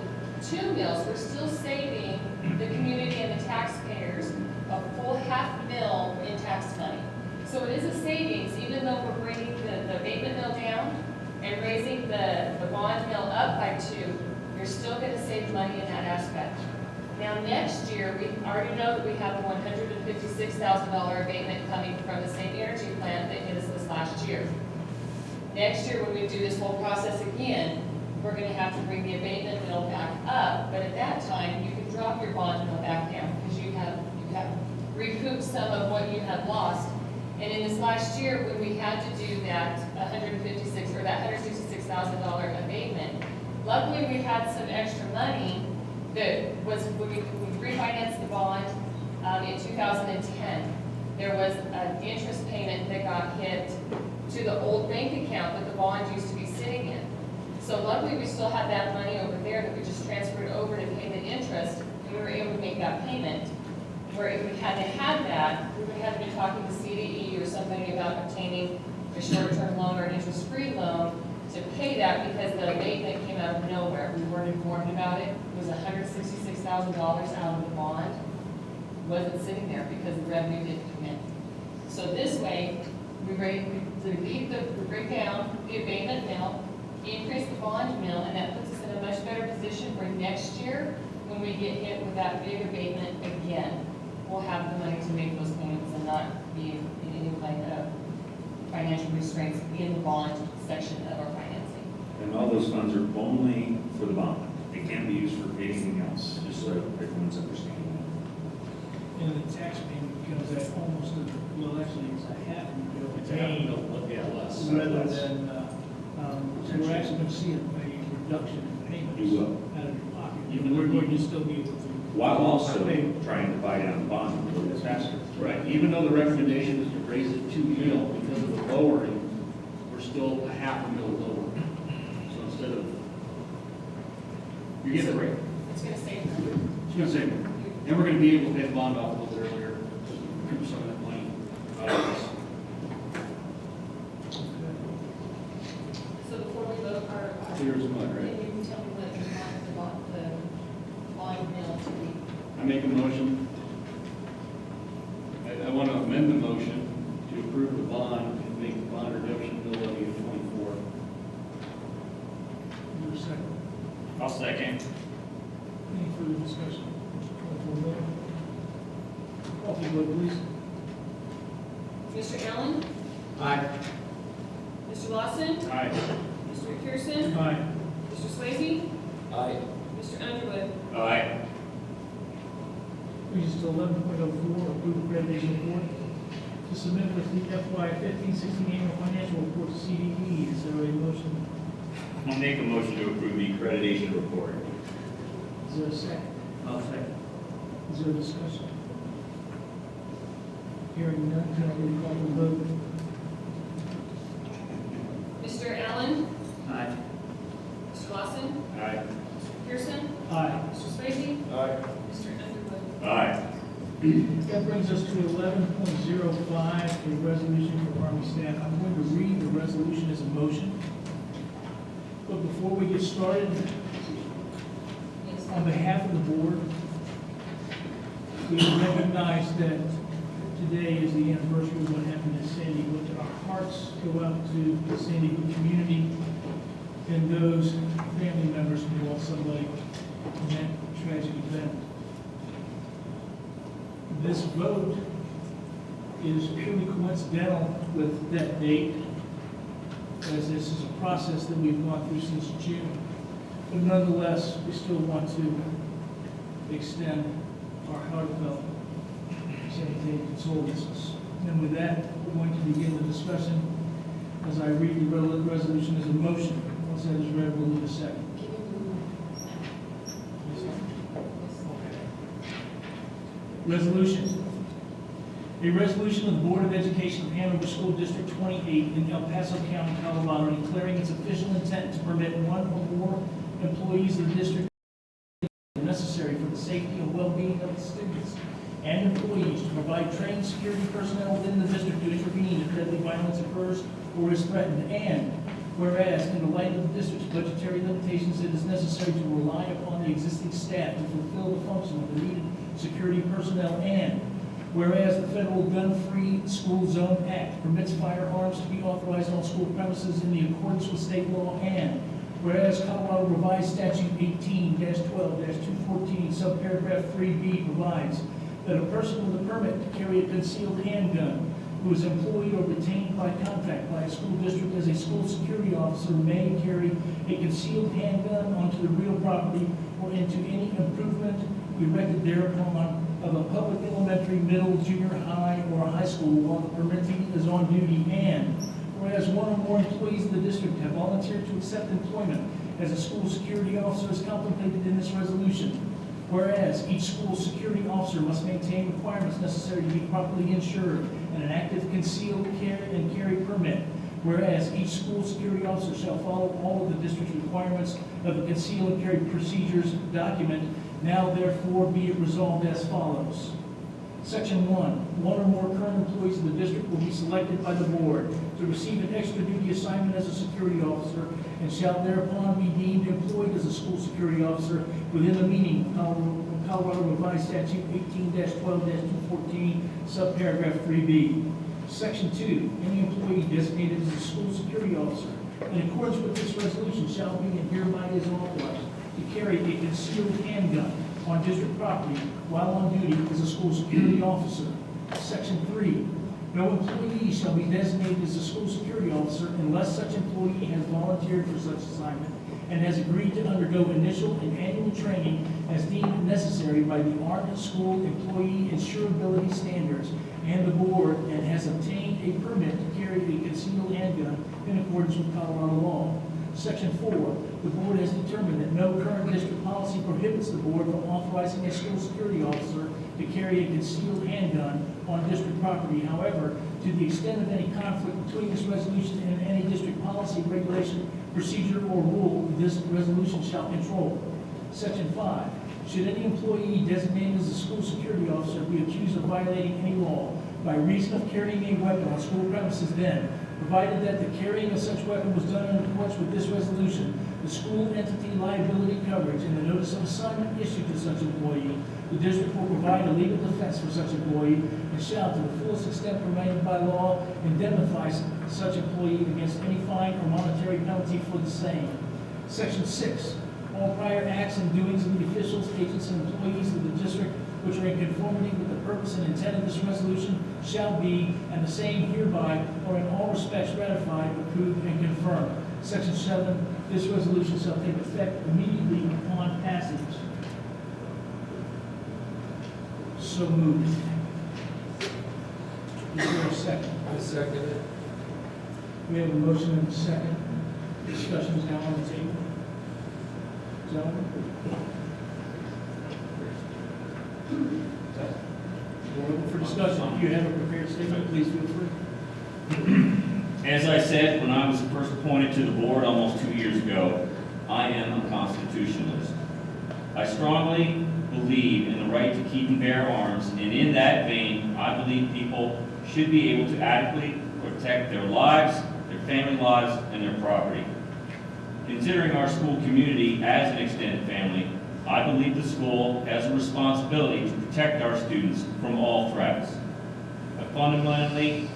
2 mils, we're still saving the community and the taxpayers a full $0.5 mil in tax money. So it is a savings, even though we're bringing the abatement mill down and raising the bond mill up by 2, you're still going to save money in that aspect. Now next year, we already know that we have a $156,000 abatement coming from the same energy plant that hit us this last year. Next year, when we do this whole process again, we're going to have to bring the abatement mill back up, but at that time, you can drop your bond mill back down because you have recouped some of what you had lost. And in this last year, when we had to do that $166,000 abatement, luckily we had some extra money that was when we refinanced the bond in 2010. There was an interest payment that got hit to the old bank account that the bond used to be sitting in. So luckily we still had that money over there that we just transferred over to pay the interest, and we were able to make that payment. Where if we hadn't had that, we would have been talking to CDE or somebody about obtaining a short-term loan or an interest-free loan to pay that because the abatement came out of nowhere. We weren't informed about it. It was $166,000 out of the bond. It wasn't sitting there because the revenue didn't come in. So this way, we break down the abatement mill, increase the bond mill, and that puts us in a much better position for next year when we get hit with that big abatement again. We'll have the money to make those payments and not be in any kind of financial restraints in the bond section of our financing. And all those funds are only for the bond. They can't be used for anything else, just so everyone's understanding And the tax payment becomes at almost, actually, it's a half a mil gain less. rather than, so we're actually going to see a reduction in payments. You will. Out of your pocket. Even We're though going to still be able to. While also trying to buy down the bond a little bit faster. Right, even though the recommendation is to raise it 2 mil, because of the lowering, we're still a $0.5 mil lower. So instead of, you're getting a break. It's going to save them. It's gonna save them. And we're gonna be able to pay the bond off a little bit earlier, recoup some of that money out of this. So before we vote, Clear as mud, right? can you tell me what you want the bond mill to be? I make a motion. I want to amend the motion to approve the bond and make the bond redemption bill levy of 24. Your second. I'll second. Any further discussion? Call for the vote, please. Mr. Allen? Aye. Mr. Lawson? Aye. Mr. McPherson? Aye. Mr. Swayze? Aye. Mr. Underwood? Aye. Brings us to 11.04, approve accreditation report to submit with the FY 15-16 annual financial report to CDE. Is there a motion? I'll make a motion to approve the accreditation report. Is there a second? I'll second. Is there a discussion? Hearing none, can I get a call for the vote? Mr. Allen? Aye. Mr. Lawson? Aye. Mr. McPherson? Aye. Mr. Swayze? Aye. Mr. Underwood? Aye. That brings us to 11.05, a resolution for Army staff. I'm going to read the resolution as a motion. But before we get started, on behalf of the board, we recognize that today is the anniversary of what happened in Sandy Hook. Our hearts go out to the Sandy Hook community and those family members who lost somebody in that tragic event. This vote is purely coincidental with that date, as this is a process that we've gone through since June. But nonetheless, we still want to extend our heartfelt sanitary condolences. And with that, we're going to begin the discussion as I read the resolution as a motion. Once that is read, we'll need a second. Resolution. A resolution of the Board of Education of Hanover School District 28 in El Paso County, Colorado, declaring its official intent to permit one or more employees of the district necessary for the safety and well-being of the students and employees to provide trained security personnel within the district to intervene if deadly violence occurs or is threatened. And whereas, in the light of the district's budgetary limitations, it is necessary to rely upon the existing staff to fulfill the function of the needed security personnel. And whereas the Federal Gun-Free School Zone Act permits firearms to be authorized on school premises in the accordance with state law. And whereas Colorado Revised Statute 18-12-214, subparagraph 3B provides that a person with a permit to carry a concealed handgun who is employed or retained by contract by a school district as a school security officer may carry a concealed handgun onto the real property or into any improvement erected thereupon of a public elementary, middle, junior high, or high school while the permittee is on duty. And whereas one or more employees of the district have volunteered to accept employment as a school security officer as contemplated in this resolution. Whereas each school security officer must maintain requirements necessary to be properly insured and an active concealed carry permit. Whereas each school security officer shall follow all of the district's requirements of the conceal and carry procedures document. Now therefore be it resolved as follows. Section 1, one or more current employees of the district will be selected by the board to receive an extra duty assignment as a security officer and shall thereupon be deemed employed as a school security officer within the meaning of Colorado Revised Statute 18-12-214, subparagraph 3B. Section 2, any employee designated as a school security officer in accordance with this resolution shall be and hereby is authorized to carry a concealed handgun on district property while on duty as a school security officer. Section 3, no employee shall be designated as a school security officer unless such employee has volunteered for such assignment and has agreed to undergo initial and annual training as deemed necessary by the Army School Employee Insurability Standards and the board, and has obtained a permit to carry a concealed handgun in accordance with Colorado law. Section 4, the board has determined that no current district policy prohibits the board from authorizing a school security officer to carry a concealed handgun on district property. However, to the extent of any conflict between this resolution and any district policy, regulation, procedure, or rule, this resolution shall control. Section 5, should any employee designated as a school security officer be accused of violating any law by reason of carrying a weapon on school premises, then, provided that the carrying of such weapon was done in accordance with this resolution, the school entity liability coverage and the notice of assignment issued to such employee, the district will provide a legal defense for such employee and shall, to the fullest extent permitted by law, indemnify such employee against any fine or monetary penalty for the same. Section 6, all prior acts and doings of the officials, agents, and employees of the district which are in conformity with the purpose and intent of this resolution shall be, and the same hereby, or in all respects ratified, approved, and confirmed. Section 7, this resolution shall take effect immediately upon passage. So moved. Is there a second? I second it. We have a motion and a second. Discussion is now on the table. Gentlemen? We're open for discussion. If you have a prepared statement, please feel free. As I said when I was first appointed to the board almost 2 years ago, I am a constitutionalist. I strongly believe in the right to keep and bear arms, and in that vein, I believe people should be able to adequately protect their lives, their family lives, and their property. Considering our school community as an extended family, I believe the school has a responsibility to protect our students from all threats. I fundamentally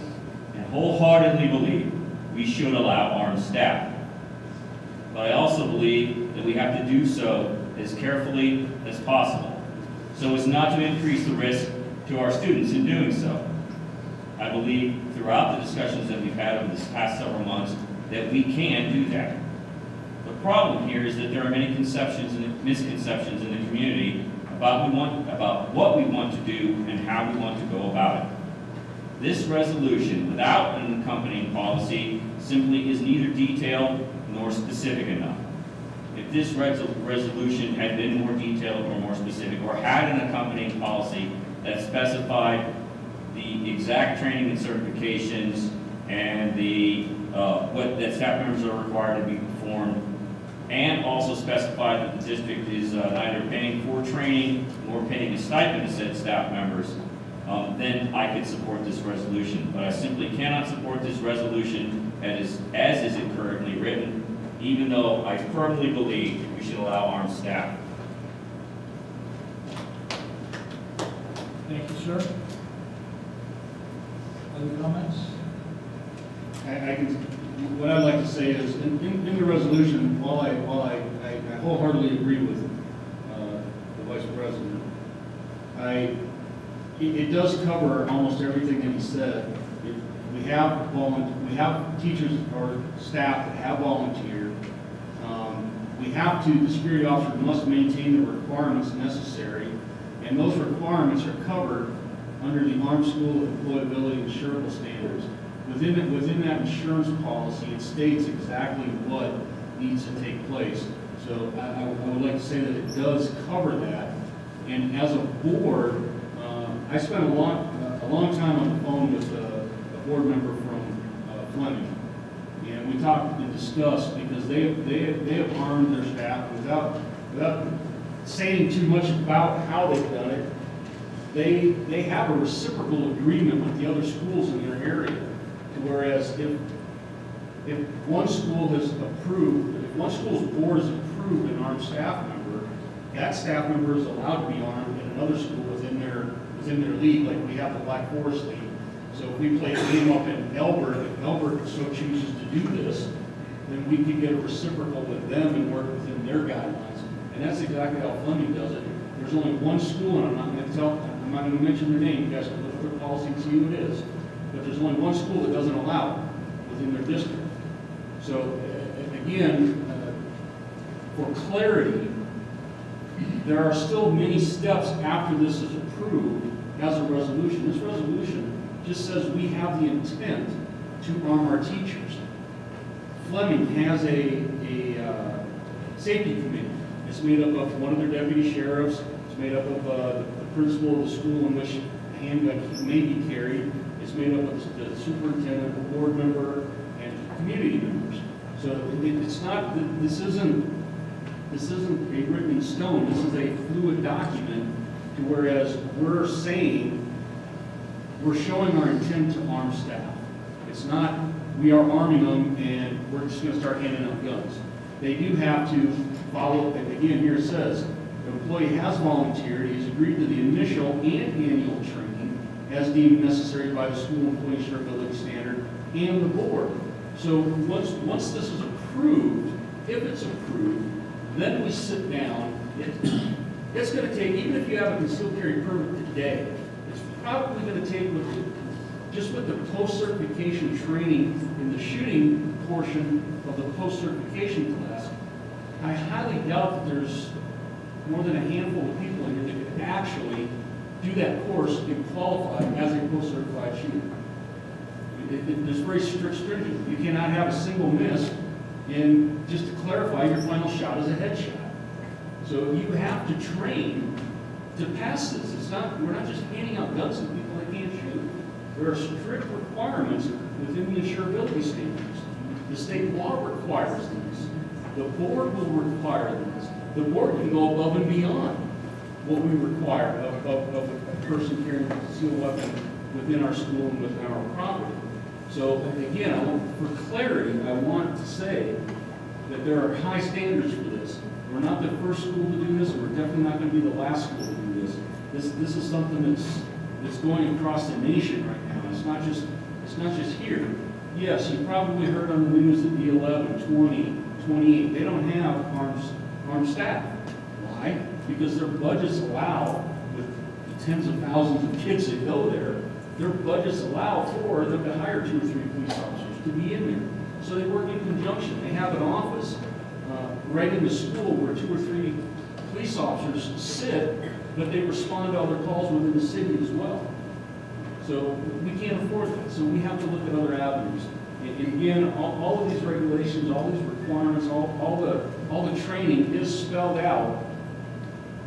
and wholeheartedly believe we should allow armed staff. But I also believe that we have to do so as carefully as possible, so as not to increase the risk to our students in doing so. I believe throughout the discussions that we've had over this past several months that we can do that. The problem here is that there are many misconceptions in the community about what we want to do and how we want to go about it. This resolution, without an accompanying policy, simply is neither detailed nor specific enough. If this resolution had been more detailed or more specific, or had an accompanying policy that specified the exact training and certifications and the what that staff members are required to be performed, and also specified that the district is neither paying for training nor paying a stipend to said staff members, then I could support this resolution. But I simply cannot support this resolution as is it currently written, even though I firmly believe we should allow armed staff. Thank you, sir. Other comments? What I'd like to say is, in the resolution, while I wholeheartedly agree with the Vice President, it does cover almost everything that he said. We have teachers or staff that have volunteered. We have to, the security officer must maintain the requirements necessary, and those requirements are covered under the Armed School Employability Insurable Standards. Within that insurance policy, it states exactly what needs to take place. So I would like to say that it does cover that. And as a board, I spent a long time on the phone with a board member from Fleming. And we talked and discussed, because they have armed their staff without saying too much about how they've done it. They have a reciprocal agreement with the other schools in their area. Whereas if one school has approved, if one school's board has approved an armed staff member, that staff member is allowed to be armed in another school within their league, like we have the Black Forest League. So if we play a game up in Elbert, if Elbert so chooses to do this, then we could get a reciprocal with them and work within their guidelines. And that's exactly how Fleming does it. There's only one school, and I'm not going to mention their name. You guys can look at their policy and see who it is. But there's only one school that doesn't allow it within their district. So again, for clarity, there are still many steps after this is approved as a resolution. This resolution just says we have the intent to arm our teachers. Fleming has a safety committee. It's made up of one of their deputy sheriffs. It's made up of the principal of the school in which a handgun may be carried. It's made up of the superintendent, the board member, and community members. So it's not, this isn't a written in stone. This is a fluid document, to whereas we're saying, we're showing our intent to arm staff. It's not, we are arming them and we're just going to start handing out guns. They do have to follow, and again, here it says, the employee has volunteered, he's agreed to the initial and annual training as deemed necessary by the school employee insurability standard and the board. So once this is approved, if it's approved, then we sit down. It's going to take, even if you have a concealed carry permit today, it's probably going to take, just with the post-certification training in the shooting portion of the post-certification class, I highly doubt that there's more than a handful of people in here that could actually do that course and qualify as a post-certified shooter. There's very strict stringent. You cannot have a single miss, and just to clarify, your final shot is a headshot. So you have to train to pass this. It's not, we're not just handing out guns to people that can't shoot. There are strict requirements within the insurability standards. The state law requires these. The board will require these. The board can go above and beyond what we require of a person carrying a concealed weapon within our school and within our property. So again, for clarity, I want to say that there are high standards for this. We're not the first school to do this, and we're definitely not going to be the last school to do this. This is something that's going across the nation right now. It's not just here. Yes, you probably heard on the news that the 11, 20, 28, they don't have armed staff. Why? Because their budgets allow, with the tens of thousands of kids that go there, their budgets allow for them to hire 2 or 3 police officers to be in there. So they work in conjunction. They have an office right in the school where 2 or 3 police officers sit, but they respond to other calls within the city as well. So we can't afford that, so we have to look at other avenues. And again, all of these regulations, all these requirements, all the training is spelled out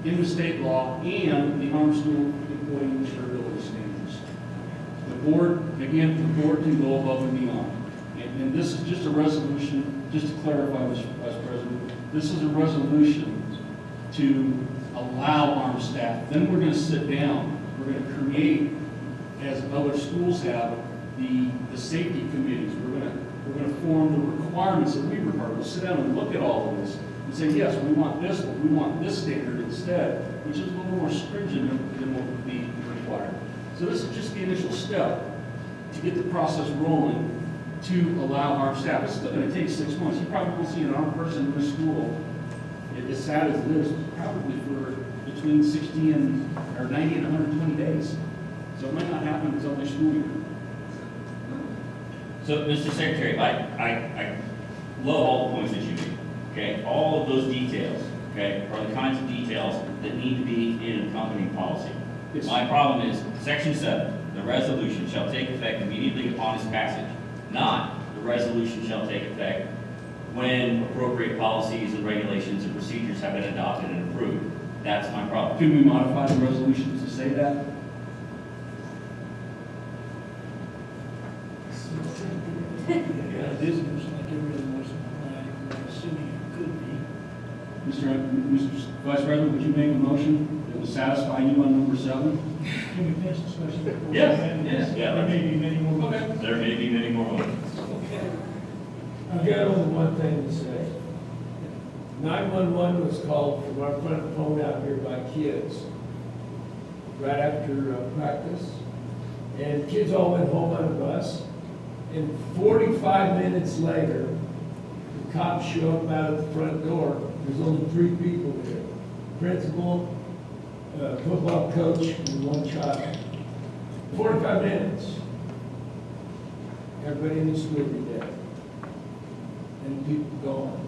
in the state law and the armed school employee insurability standards. The board, again, the board can go above and beyond. And this is just a resolution, just to clarify, Mr. Vice President, this is a resolution to allow armed staff. Then we're going to sit down, we're going to create, as other schools have, the safety committees. We're going to form the requirements that we require. We'll sit down and look at all of this and say, yes, we want this, but we want this standard instead, which is a little more stringent than what would be required. So this is just the initial step to get the process rolling to allow armed staff. It's still going to take 6 months. You probably will see an armed person in the school, as sad as it is, probably for between 60 and, or 90 and 120 days. So it might not happen until next school year. So, Mr. Secretary, I love all the points that you made, okay? All of those details, okay, are the kinds of details that need to be in a company policy. Yes. My problem is, Section 7, the resolution shall take effect immediately upon its passage, not the resolution shall take effect when appropriate policies and regulations and procedures have been adopted and approved. That's my problem. Can we modify the resolution to say that? Yeah, it is, like every other motion, I'm assuming it could be. Mr. Vice President, would you make a motion that would satisfy you on number 7? Can we finish this question before? Yes, we end yes, this? yeah. There may be many more. motions. There may be many more ones. Okay. I've got only one thing to say. 911 was called from our front phone out here by kids right after practice. And kids all went home on a bus. And 45 minutes later, the cops show up out of the front door. There's only 3 people there. Principal, football coach, and 1 child. 45 minutes. Everybody in the school be dead. And people gone.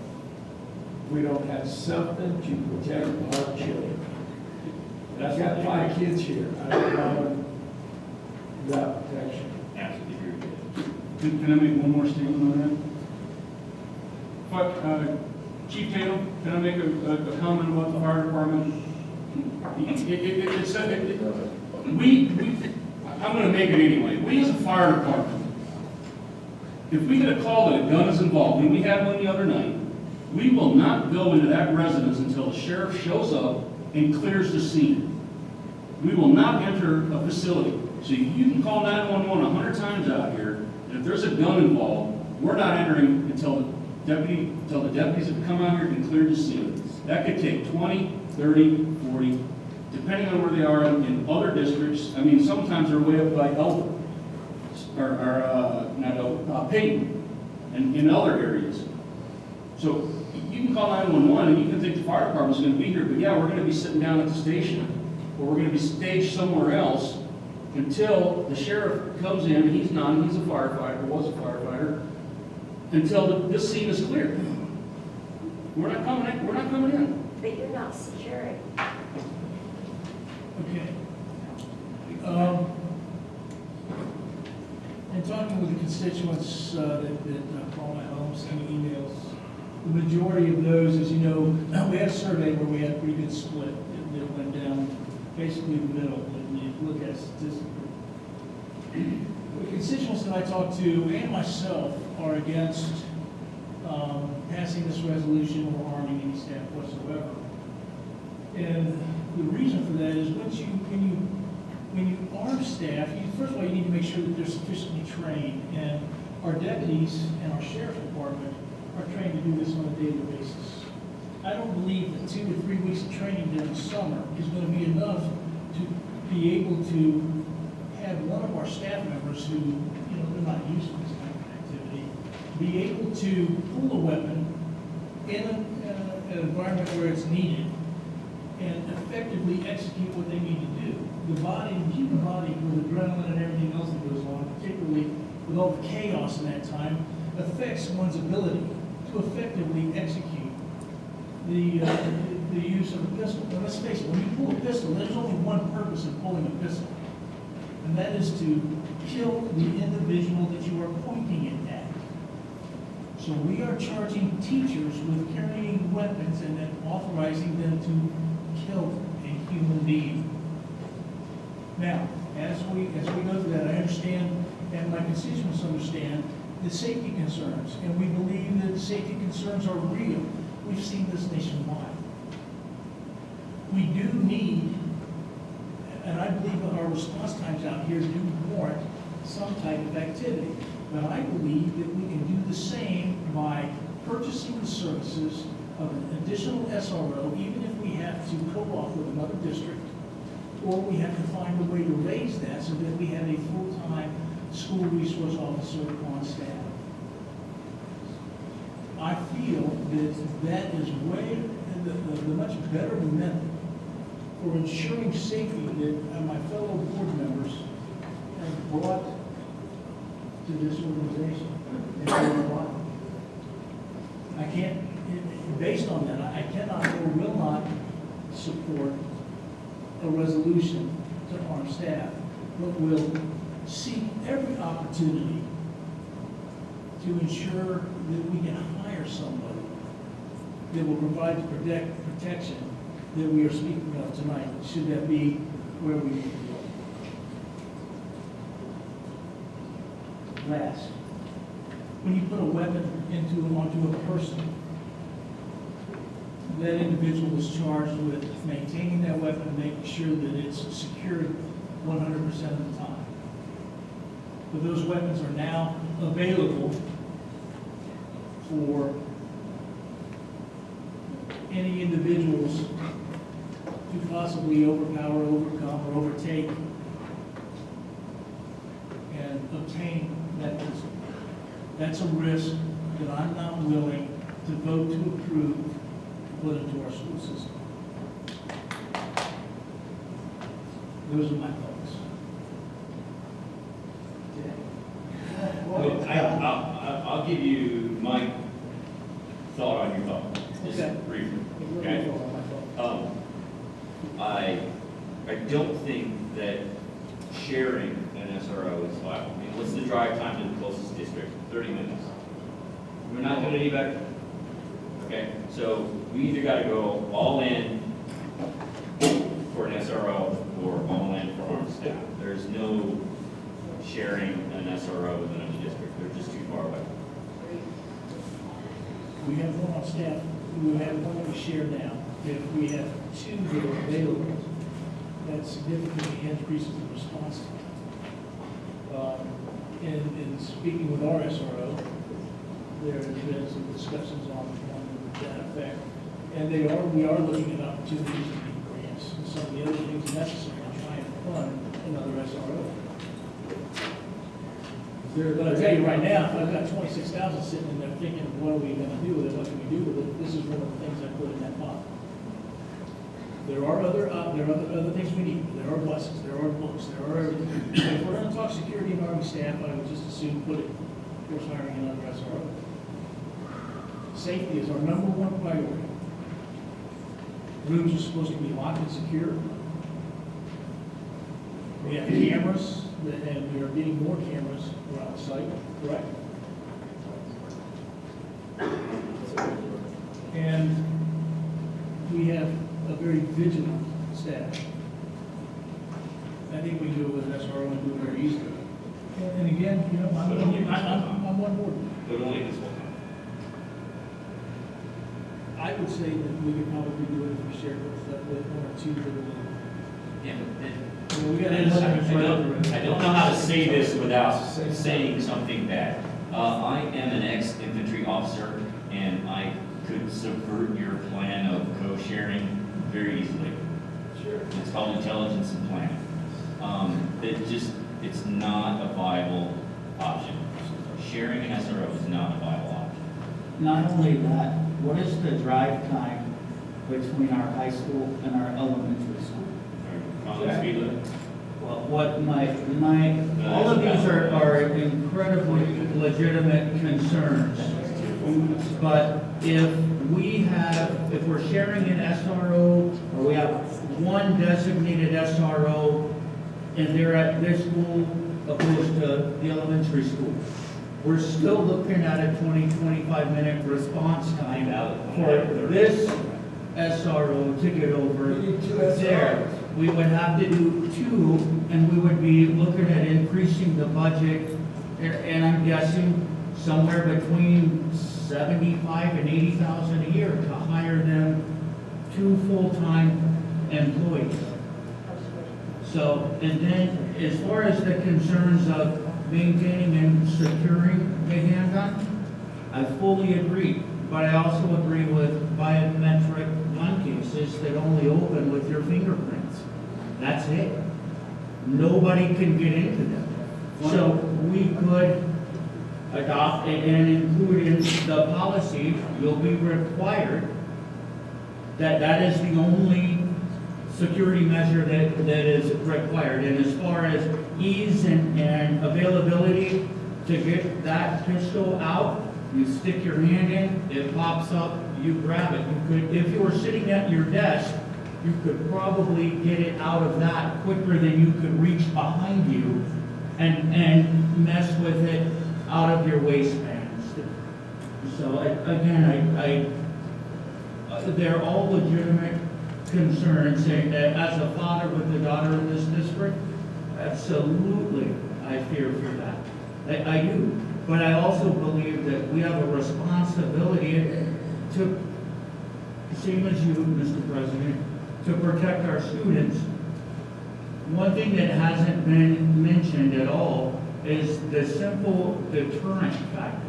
We don't have something to protect our children. And I've got 5 kids here. I don't know without protection. Absolutely agree with you. Can I make one more statement on that? Chief Tatum, can I make a comment about the fire department? I'm going to make it anyway. We as a fire department, if we get a call that a gun is involved, and we had one the other night, we will not go into that residence until the sheriff shows up and clears the scene. We will not enter a facility. So you can call 911 100 times out here, and if there's a gun involved, we're not entering until the deputies have come out here and cleared the scene. That could take 20, 30, 40, depending on where they are in other districts. I mean, sometimes they're way up by Elder, not Elder, Peyton, and in other areas. So you can call 911 and you can think the fire department's going to be here, but yeah, we're going to be sitting down at the station, or we're going to be staged somewhere else until the sheriff comes in, and he's not, he's a firefighter, was a firefighter, until this scene is clear. We're not coming in. But you're not security. Okay. In talking with the constituents that call my home, send me emails, the majority of those, as you know, we had a survey where we had a pretty good split. It went down basically the middle, when you look at statistically. The constituents that I talk to and myself are against passing this resolution or arming any staff whatsoever. And the reason for that is when you arm staff, first of all, you need to make sure that they're sufficiently trained. And our deputies and our sheriff's department are trained to do this on a daily basis. I don't believe that 2 to 3 weeks of training during the summer is going to be enough to be able to have one of our staff members who, they're not used to this kind of activity, be able to pull a weapon in an environment where it's needed and effectively execute what they need to do. The human body, with adrenaline and everything else that goes on, particularly with all the chaos in that time, affects one's ability to effectively execute the the use of a pistol. Now, let's face it, when you pull a pistol, there's only one purpose in pulling a pistol, and that is to kill the individual that you are pointing it at. So we are charging teachers with carrying weapons and then authorizing them to kill a human being. Now, as we go through that, I understand, and my constituents understand, the safety concerns, and we believe that the safety concerns are real. We've seen this nationwide. We do need, and I believe that our response times out here do warrant some type of activity. But I believe that we can do the same by purchasing the services of an additional SRO, even if we have to co-op with another district, or we have to find a way to raise that so that we have a full-time school resource officer on staff. I feel that that is the much better method for ensuring safety that my fellow board members have brought to this organization. I can't, based on that, I cannot or will not support a resolution to arm staff, but will seek every opportunity to ensure that we can hire somebody that will provide the protection that we are speaking of tonight, should that be where we need to go. Last, when you put a weapon onto a person, that individual is charged with maintaining that weapon, making sure that it's secured 100% of the time. But those weapons are now available for any individuals to possibly overpower, overcome, or overtake and obtain that pistol. That's a risk that I'm not willing to vote to approve, put into our school system. Those are my thoughts. I'll give you my thought on your thought, just Okay. briefly, okay? I don't think that sharing an SRO is viable. I mean, what's the drive time to the closest district? 30 minutes. We're not doing any better. Okay, so we either got to go all in for an SRO or all in for armed staff. There's no sharing an SRO within a district. They're just too far away. We have one on staff, we have one that we share now. If we have two that are available, that significantly increases the response time. In speaking with our SRO, there has been some discussions on that effect. And we are looking at opportunities to get grants and some of the other things necessary to try and fund another SRO. But I'll tell you right now, if I've got 26,000 sitting in there thinking, what are we gonna do with it, what can we do with it, this is one of the things I put in that pot. There are other things we need. There are buses, there are books, there are everything. If we're gonna talk security and Army staff, I would just as soon put it, of course, hiring another SRO. Safety is our number one priority. Rooms are supposed to be locked and secure. We have cameras, and we are getting more cameras around the site, correct? And we have a very vigilant staff. I think we do it with an SRO and do it very easily. And again, you know, I'm one board. But only this one. I would say that we could probably do it if we shared with one or two that are. Yeah, I I don't know how to say this without saying something bad. I am an ex-infantry officer, and I could subvert your plan of co-sharing very easily. Sure. It's called intelligence and planning. It's not a viable option. Sharing an SRO is not a viable option. Not only that, what is the drive time between our high school and our elementary school? Common speed limit. Well, what all of these are incredibly legitimate concerns. But if we have, if we're sharing an SRO, or we have one designated SRO, and they're at this school opposed to the elementary school, we're still looking at a 20-25 minute response time for this SRO to get over We need 2 there. SROs. We would have to do 2, and we would be looking at increasing the budget, and I'm guessing somewhere between 75 and 80,000 a year to hire them 2 full-time employees. So, and then as far as the concerns of maintaining and securing the handgun, I fully agree. But I also agree with biometric gun cases that only open with your fingerprints. That's it. Nobody can get into them. So we could adopt and include in the policy, you'll be required that is the only security measure that is required. And as far as ease and availability to get that pistol out, you stick your hand in, it pops up, you grab it. You could, if you were sitting at your desk, you could probably get it out of that quicker than you could reach behind you and mess with it out of your waistbands. So again, they're all legitimate concerns, and as a father with a daughter in this district, absolutely, I fear for that. I do, but I also believe that we have a responsibility to, same as you, Mr. President, to protect our students. One thing that hasn't been mentioned at all is the simple deterrent factor.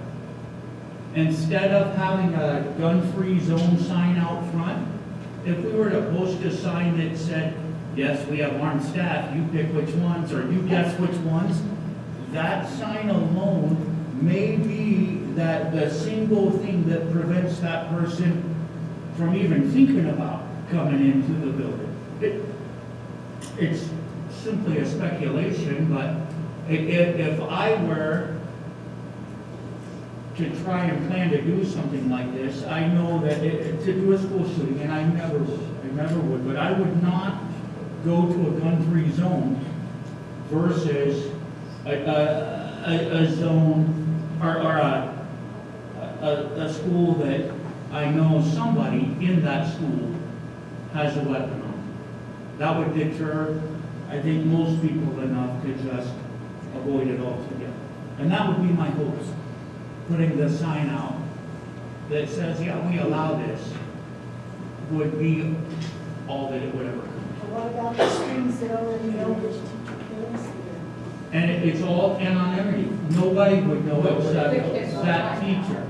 Instead of having a gun-free zone sign out front, if we were to post a sign that said, yes, we have armed staff, you pick which ones, or you guess which ones, that sign alone may be that the single thing that prevents that person from even thinking about coming into the building. It's simply a speculation, but if I were to try and plan to do something like this, I know that to do a school shooting, and I never would, but I would not go to a gun-free zone versus a zone or a school that I know somebody in that school has a weapon on. That would deter, I think, most people enough to just avoid it altogether. And that would be my hopes, putting the sign out that says, yeah, we allow this, would be all that it would ever come. What about the students that already know which teacher is there? And it's all anonymity. Nobody would know except that teacher.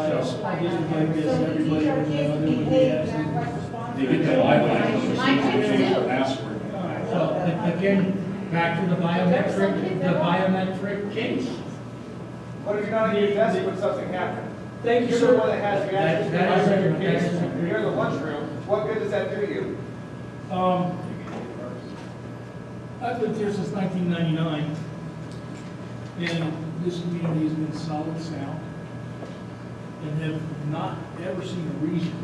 Just like this, everybody would know, they would be asking. They get that Wi-Fi. My kids do. Password. So again, back to the biometric case. What if you're not at your desk when something happened? Thank you, You're sir. the one that has the access to That is- your case. that is- You're in the lunchroom. What good does that do you? I've lived here since 1999, and this community has been solid sound, and have not ever seen a reason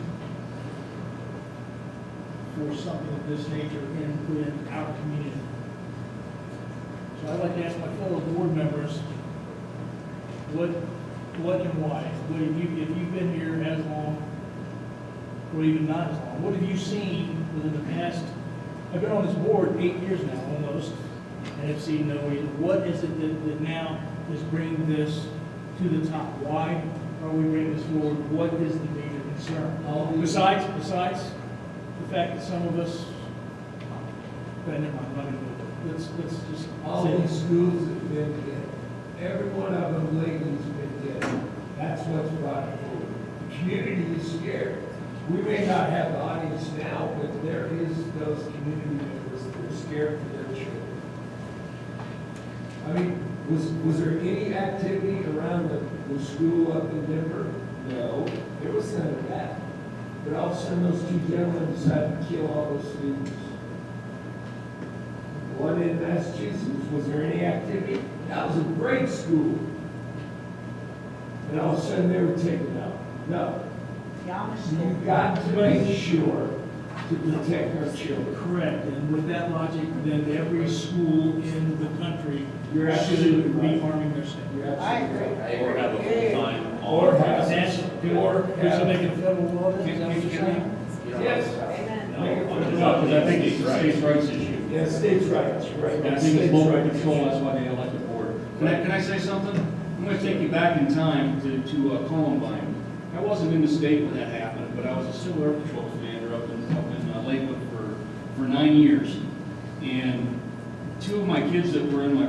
for something of this nature in our community. So I'd like to ask my fellow board members, what and why? What have you, if you've been here as long, or even not as long, what have you seen within the past? I've been on this board 8 years now, almost, and have seen no reason. What is it that now is bringing this to the top? Why are we bringing this forward? What is the major concern? Besides the fact that some of us, but never mind, let's just. All say- these schools have been together. Every one of them lately's been together. That's what's brought it forward. The community is scared. We may not have the audience now, but there is those community members that are scared for their children. I mean, was there any activity around the school up in Denver? No, there was none of that. But all of a sudden, those 2 gentlemen decided to kill all those students. One in Massachusetts, was there any activity? That was a great school. And all of a sudden, they were taken out. No. You've got to make sure to protect our children. Correct, and with that logic, then every school in the country You're should absolutely be right. arming their staff. You're absolutely right. Or have a full-time. Or have, That's, or we're have. making a federal law, is that what you're saying? Yes. No, because I think it's a states' rights issue. Yeah, states' rights, right. And I think it's local control, that's why they elect the board. Can I say something? I'm gonna take you back in time to Columbine. I wasn't in the state when that happened, but I was a Civil Air Patrol commander up in Lakewood for 9 years. And two of my kids that were in the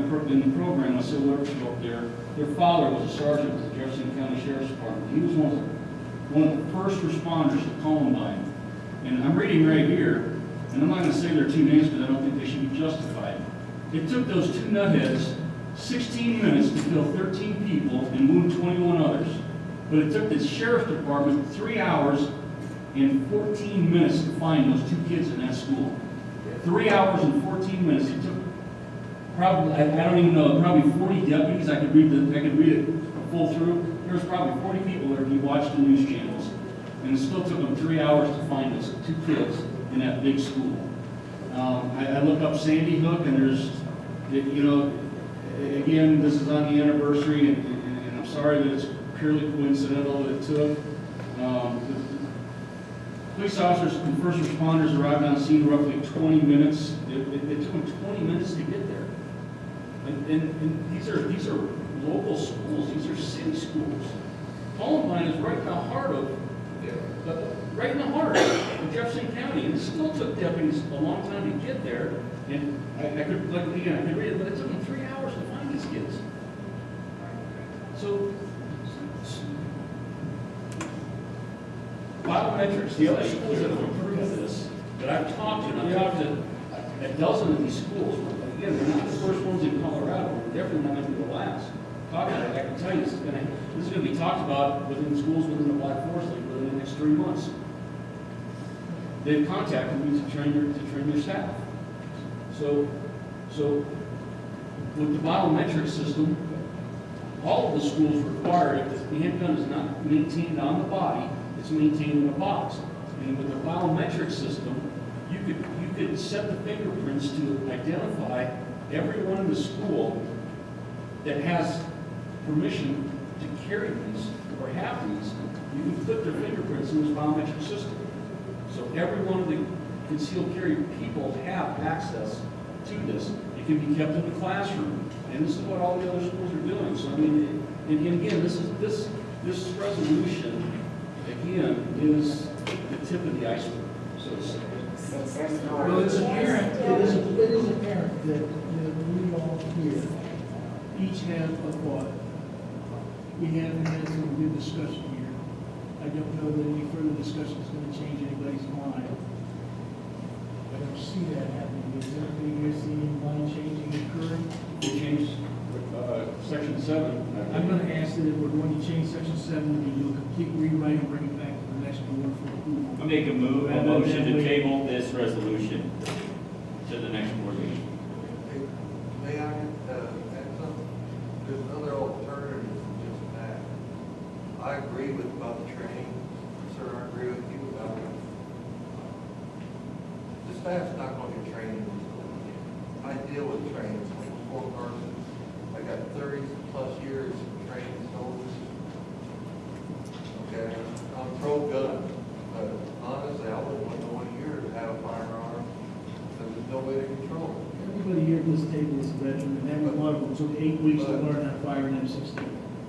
program, a Civil Air Patrol up there, their father was a sergeant with the Jefferson County Sheriff's Department. He was one of the first responders to Columbine. And I'm reading right here, and I'm not gonna say their two names because I don't think they should be justified. It took those two nutheads 16 minutes to kill 13 people and wound 21 others. But it took the sheriff's department 3 hours and 14 minutes to find those two kids in that school. 3 hours and 14 minutes. It took probably, I don't even know, probably 40 deputies. I could read it full through. There was probably 40 people there if you watched the news channels. And it still took them 3 hours to find those two kids in that big school. I looked up Sandy Hook, and there's, you know, again, this is on the anniversary, and I'm sorry that it's purely coincidental that it took. Police officers and first responders arrived on scene roughly 20 minutes. It took them 20 minutes to get there. And these are local schools. These are city schools. Columbine is right in the heart of Jefferson County, and it still took deputies a long time to get there. And I could read it, but it took them 3 hours to find these kids. So, biometrics, the other schools that have improved this, that I've talked to, and I've talked to a dozen of these schools. Again, they're not the first ones in Colorado. They're definitely not going to be the last. I can tell you, this is going to be talked about within schools within the Black Forest League within the next 3 months. They've contacted me to train their staff. So with the biometric system, all of the schools require, if the handgun is not maintained on the body, it's maintained in a box. And with the biometric system, you could set the fingerprints to identify everyone in the school that has permission to carry these or have these. You can put their fingerprints in this biometric system. So every one of the concealed carry people have access to this. It can be kept in the classroom, and this is what all the other schools are doing. So I mean, and again, this resolution again is the tip of the iceberg, so to say. Well, it's apparent, it is apparent that we all here each have a thought. We haven't had some good discussion here. I don't know that any further discussion is going to change anybody's mind. I don't see that happening. Is anybody here seeing any mind changing occurring? We changed section 7. I'm going to ask that if we're going to change section 7, we do a complete rewrite and bring it back to the next board for approval. I make a motion to table this resolution to the next board meeting. May I add something? There's another alternative than just that. I agree about the training. Sir, I agree with you about it. The staff's not going to get training. I deal with training 24 persons. I got 30+ years of training soldiers. Okay, I'm pro-gun, but honestly, I wouldn't want no 1 year to have a firearm because there's no way to control it. Everybody here at this table is a veteran, and every one of them took 8 weeks to learn how to fire an M16.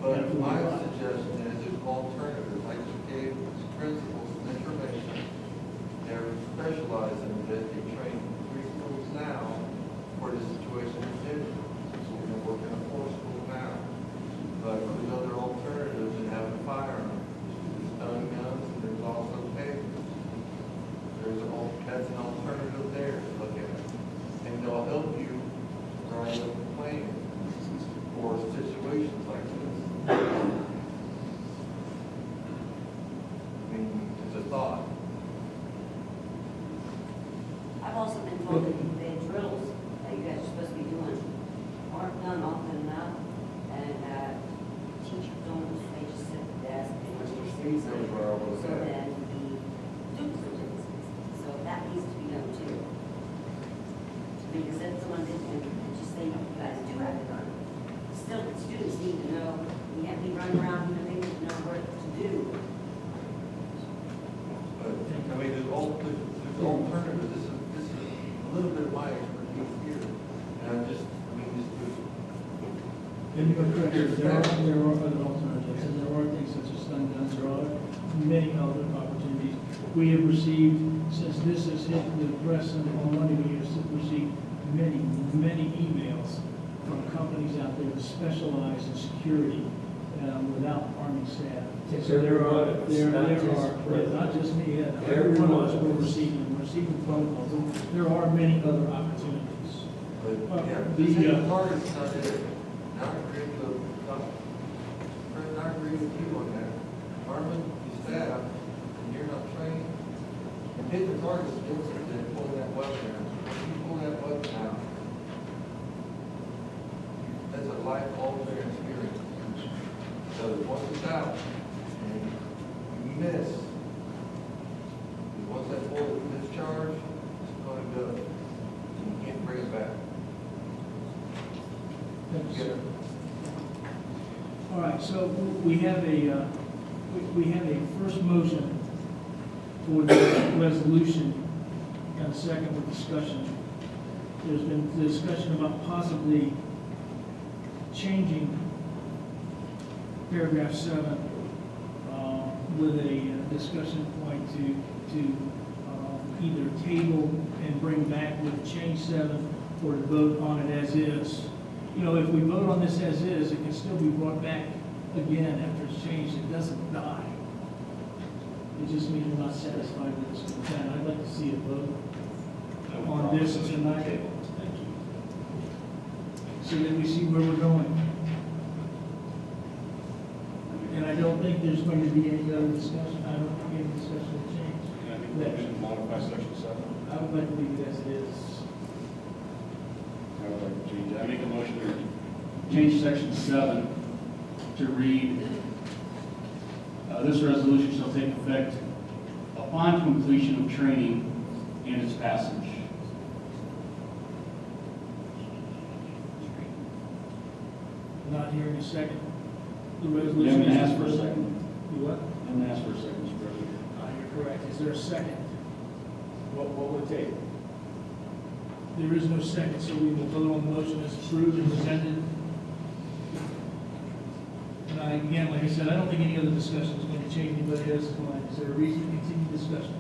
But my suggestion is an alternative, I just gave principals some information. They're specialized in this, they train 3 schools now for the situation in Denver. So we're gonna work in a 4 school now. But there's other alternatives in having a firearm. There's stun guns, and there's also tasers. That's an alternative there to look at. And they'll help you write up a plan for situations like this. you said someone didn't, and just say you guys do have it done. Still, the students need to know, we have to run around, and they need to know what to do. But, I mean, there's alternatives, this is a little bit of my expertise here, and I mean, just to. And you're correct, there are other alternatives, and there are things such as stun guns, there are many other opportunities. We have received, since this has hit the press and on Monday, we have received many emails from companies out there that specialize in security without arming staff. Yes, So there are, everyone, not just me, every one of us, we're receiving phone calls. And there are many other opportunities. But, yeah, the, the target's not it. Not agree with, not agree with you on that. Armin, you staff, and you're not trained, and hit the target's different than pulling that weapon out. When you pull that weapon out, that's a life-altering experience. So once it's out, and you miss, once that bullet is discharged, it's going to go. And you can't bring it back. Thank you, sir. All right, so we have a first motion for the resolution and a second for discussion. There's been discussion about possibly changing paragraph 7 with a discussion point to either table and bring back with change 7 or to vote on it as is. You know, if we vote on this as is, it can still be brought back again after it's changed. It doesn't die. It just means we're not satisfied with this content. I'd like to see a vote on this tonight. Thank you. So that we see where we're going. And I don't think there's going to be any other discussion. I don't think any discussion will change. Can I make a motion to modify section 7? I would like to leave it as it is. I would like to change, I make a motion to change section 7 to read, this resolution shall take effect upon completion of training and its passage. Not hearing a second. The I'm resolution going to is. ask for a second. You what? I'm going to ask for a second, Mr. President. You're correct. Is there a second? What would it take? There is no second, so we will vote on the motion as approved and presented. And again, like I said, I don't think any other discussion is going to change anybody else's mind. Is there a reason to continue discussion?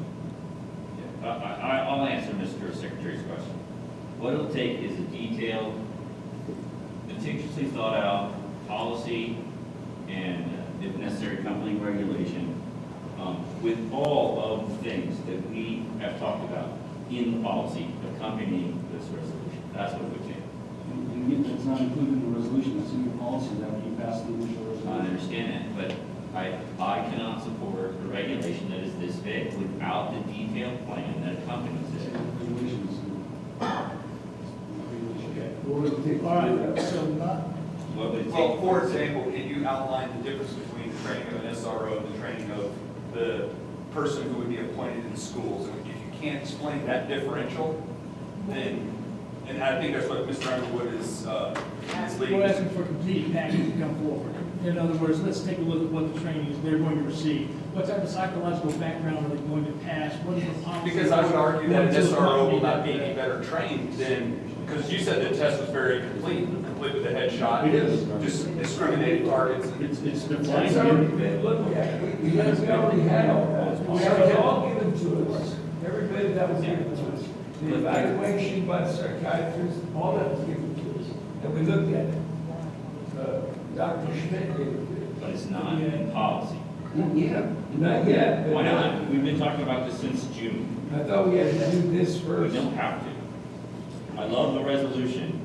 I'll answer Mr. Secretary's question. What it'll take is a detailed, meticulously thought out policy and, if necessary, company regulation with all of the things that we have talked about in the policy accompanying this resolution. That's what it would take. And again, that's not included in the resolution, that's in your policy that you passed the initial resolution. I understand that, but I cannot support a regulation that is this big without the detailed plan that accompanies It's it. in the regulations. Okay. What would it take? All right, so not, What would it Well, take? for example, can you outline the difference between the training of an SRO and the training of the person who would be appointed in schools? And if you can't explain that differential, then, and I think that's what Mr. Underwood is leading. we're asking for a complete package to come forward. In other words, let's take a look at what the training is they're going to receive. What type of psychological background are they going to pass? What is the policy? Because I would argue that an Going to SRO will not accompany be that? any better trained than, because you said the test was very complete with a headshot. It is. Just discriminated targets. It's It's defined. already been looked at. We already had all that. We had it all given to us. Every bit of that was given to us. The evaluation by the psychiatrist, all that was given to us. And we looked at it. Dr. Schmidt gave it to us. But it's not in policy. Yeah. Not yet. but- Why not? We've been talking about this since June. I thought we had to do this We first. don't have to. I love the resolution,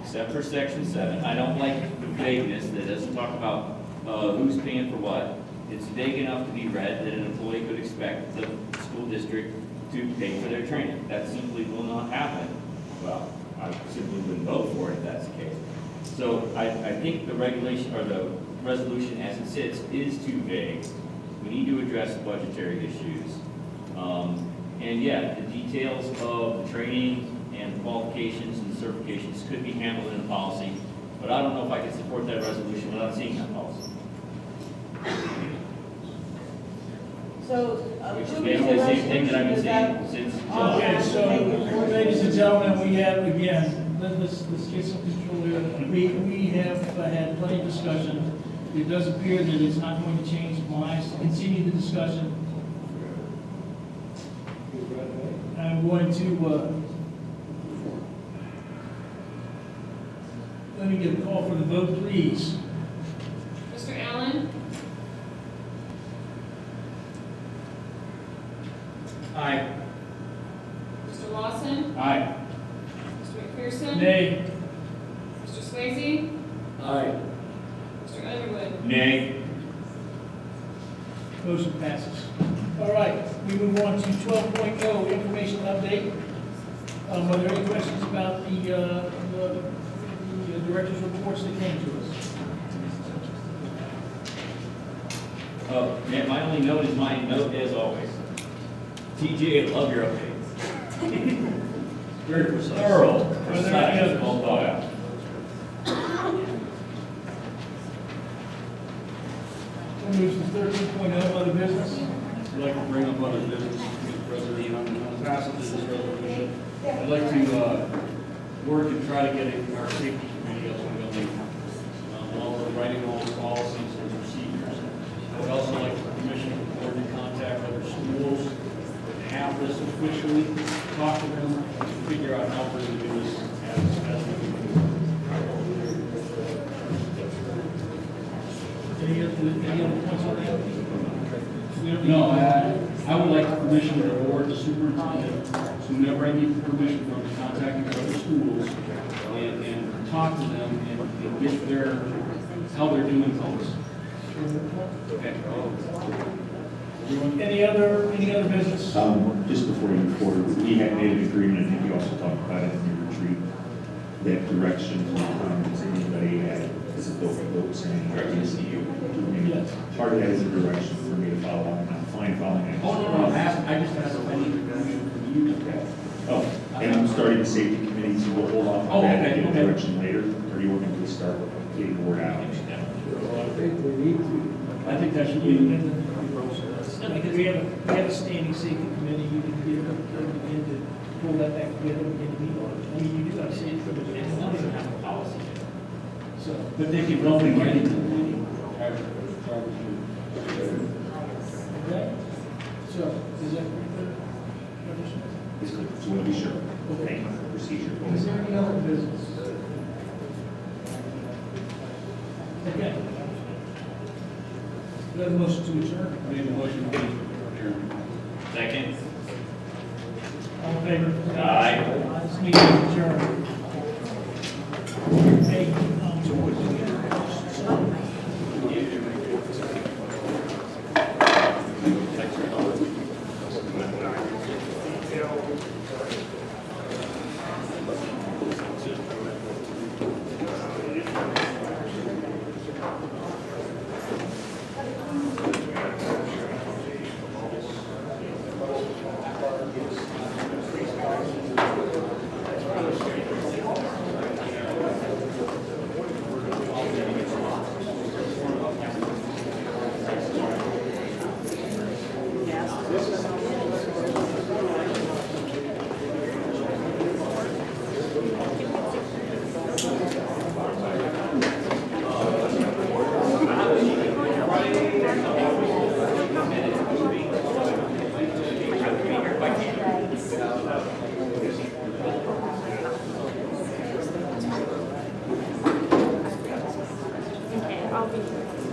except for section 7. I don't like the vagueness that doesn't talk about who's paying for what. It's vague enough to be read that an employee could expect the school district to pay for their training. That simply will not happen. Well, I simply wouldn't vote for it if that's the case. So I think the regulation, or the resolution as it sits, is too vague. We need to address budgetary issues. And yeah, the details of the training and qualifications and certifications could be handled in a policy, but I don't know if I can support that resolution without seeing that policy. So, Which is approving the basically the same thing that I've been resolution, saying since Okay, July. so, ladies and gentlemen, we have, again, let's get some control here. We have had plenty of discussion. It does appear that it's not going to change minds. To continue the discussion, I'm going to, let me get a call for the vote, please. Mr. Allen? Aye. Mr. Lawson? Aye. Mr. McPherson? Nay. Mr. Swayze? Aye. Mr. Underwood? Nay. Motion passes. All right, we move on to 12.0, information update. Are there any questions about the director's reports that came to us? Oh, yeah, my only note is my note as always. TJ, I love your updates. Very precise. Thorough, Are there any precise, others? well thought out. We'll move to 13.0, other business. I'd like to bring up other business, Mr. President, on the passage of this resolution. I'd like to work and try to get our safety committee up and going, while we're writing all the policies and procedures. I would also like permission from the board to contact other schools that have this officially, talk to them, and figure out how we're going to do this as we do. Any other points on that? No, I would like permission to award the superintendent, whenever I need permission from, to contact the other schools and talk to them and get their, how they're doing things. Okay. Any other business? Just before you move forward, we had made an agreement, I think you also talked about it in your retreat, that directions and comments anybody had as a vote saying, Yes. part of that is a direction for me to follow on, not fine following it. Oh, no, I just asked if I need permission from you. Okay. Oh, and I'm starting the safety committee, so we'll hold off Oh, on that okay, and get okay. direction later, or you want me to start getting the word out? Well, I think we need to. I think that should be. Because we have a standing safety committee, you can begin to pull that back together and begin to meet on it. I mean, you do have a safety committee, and none of them have a policy. So, But they keep rolling right into the meeting. okay? So, is that pretty clear? It's good, so we'll be sure. Thank you for the procedure. Is there any other business? Okay. Do we have a motion to adjourn? I need a motion to adjourn. Second. All in favor? Aye. This meeting is adjourned. Hey, I'll be here.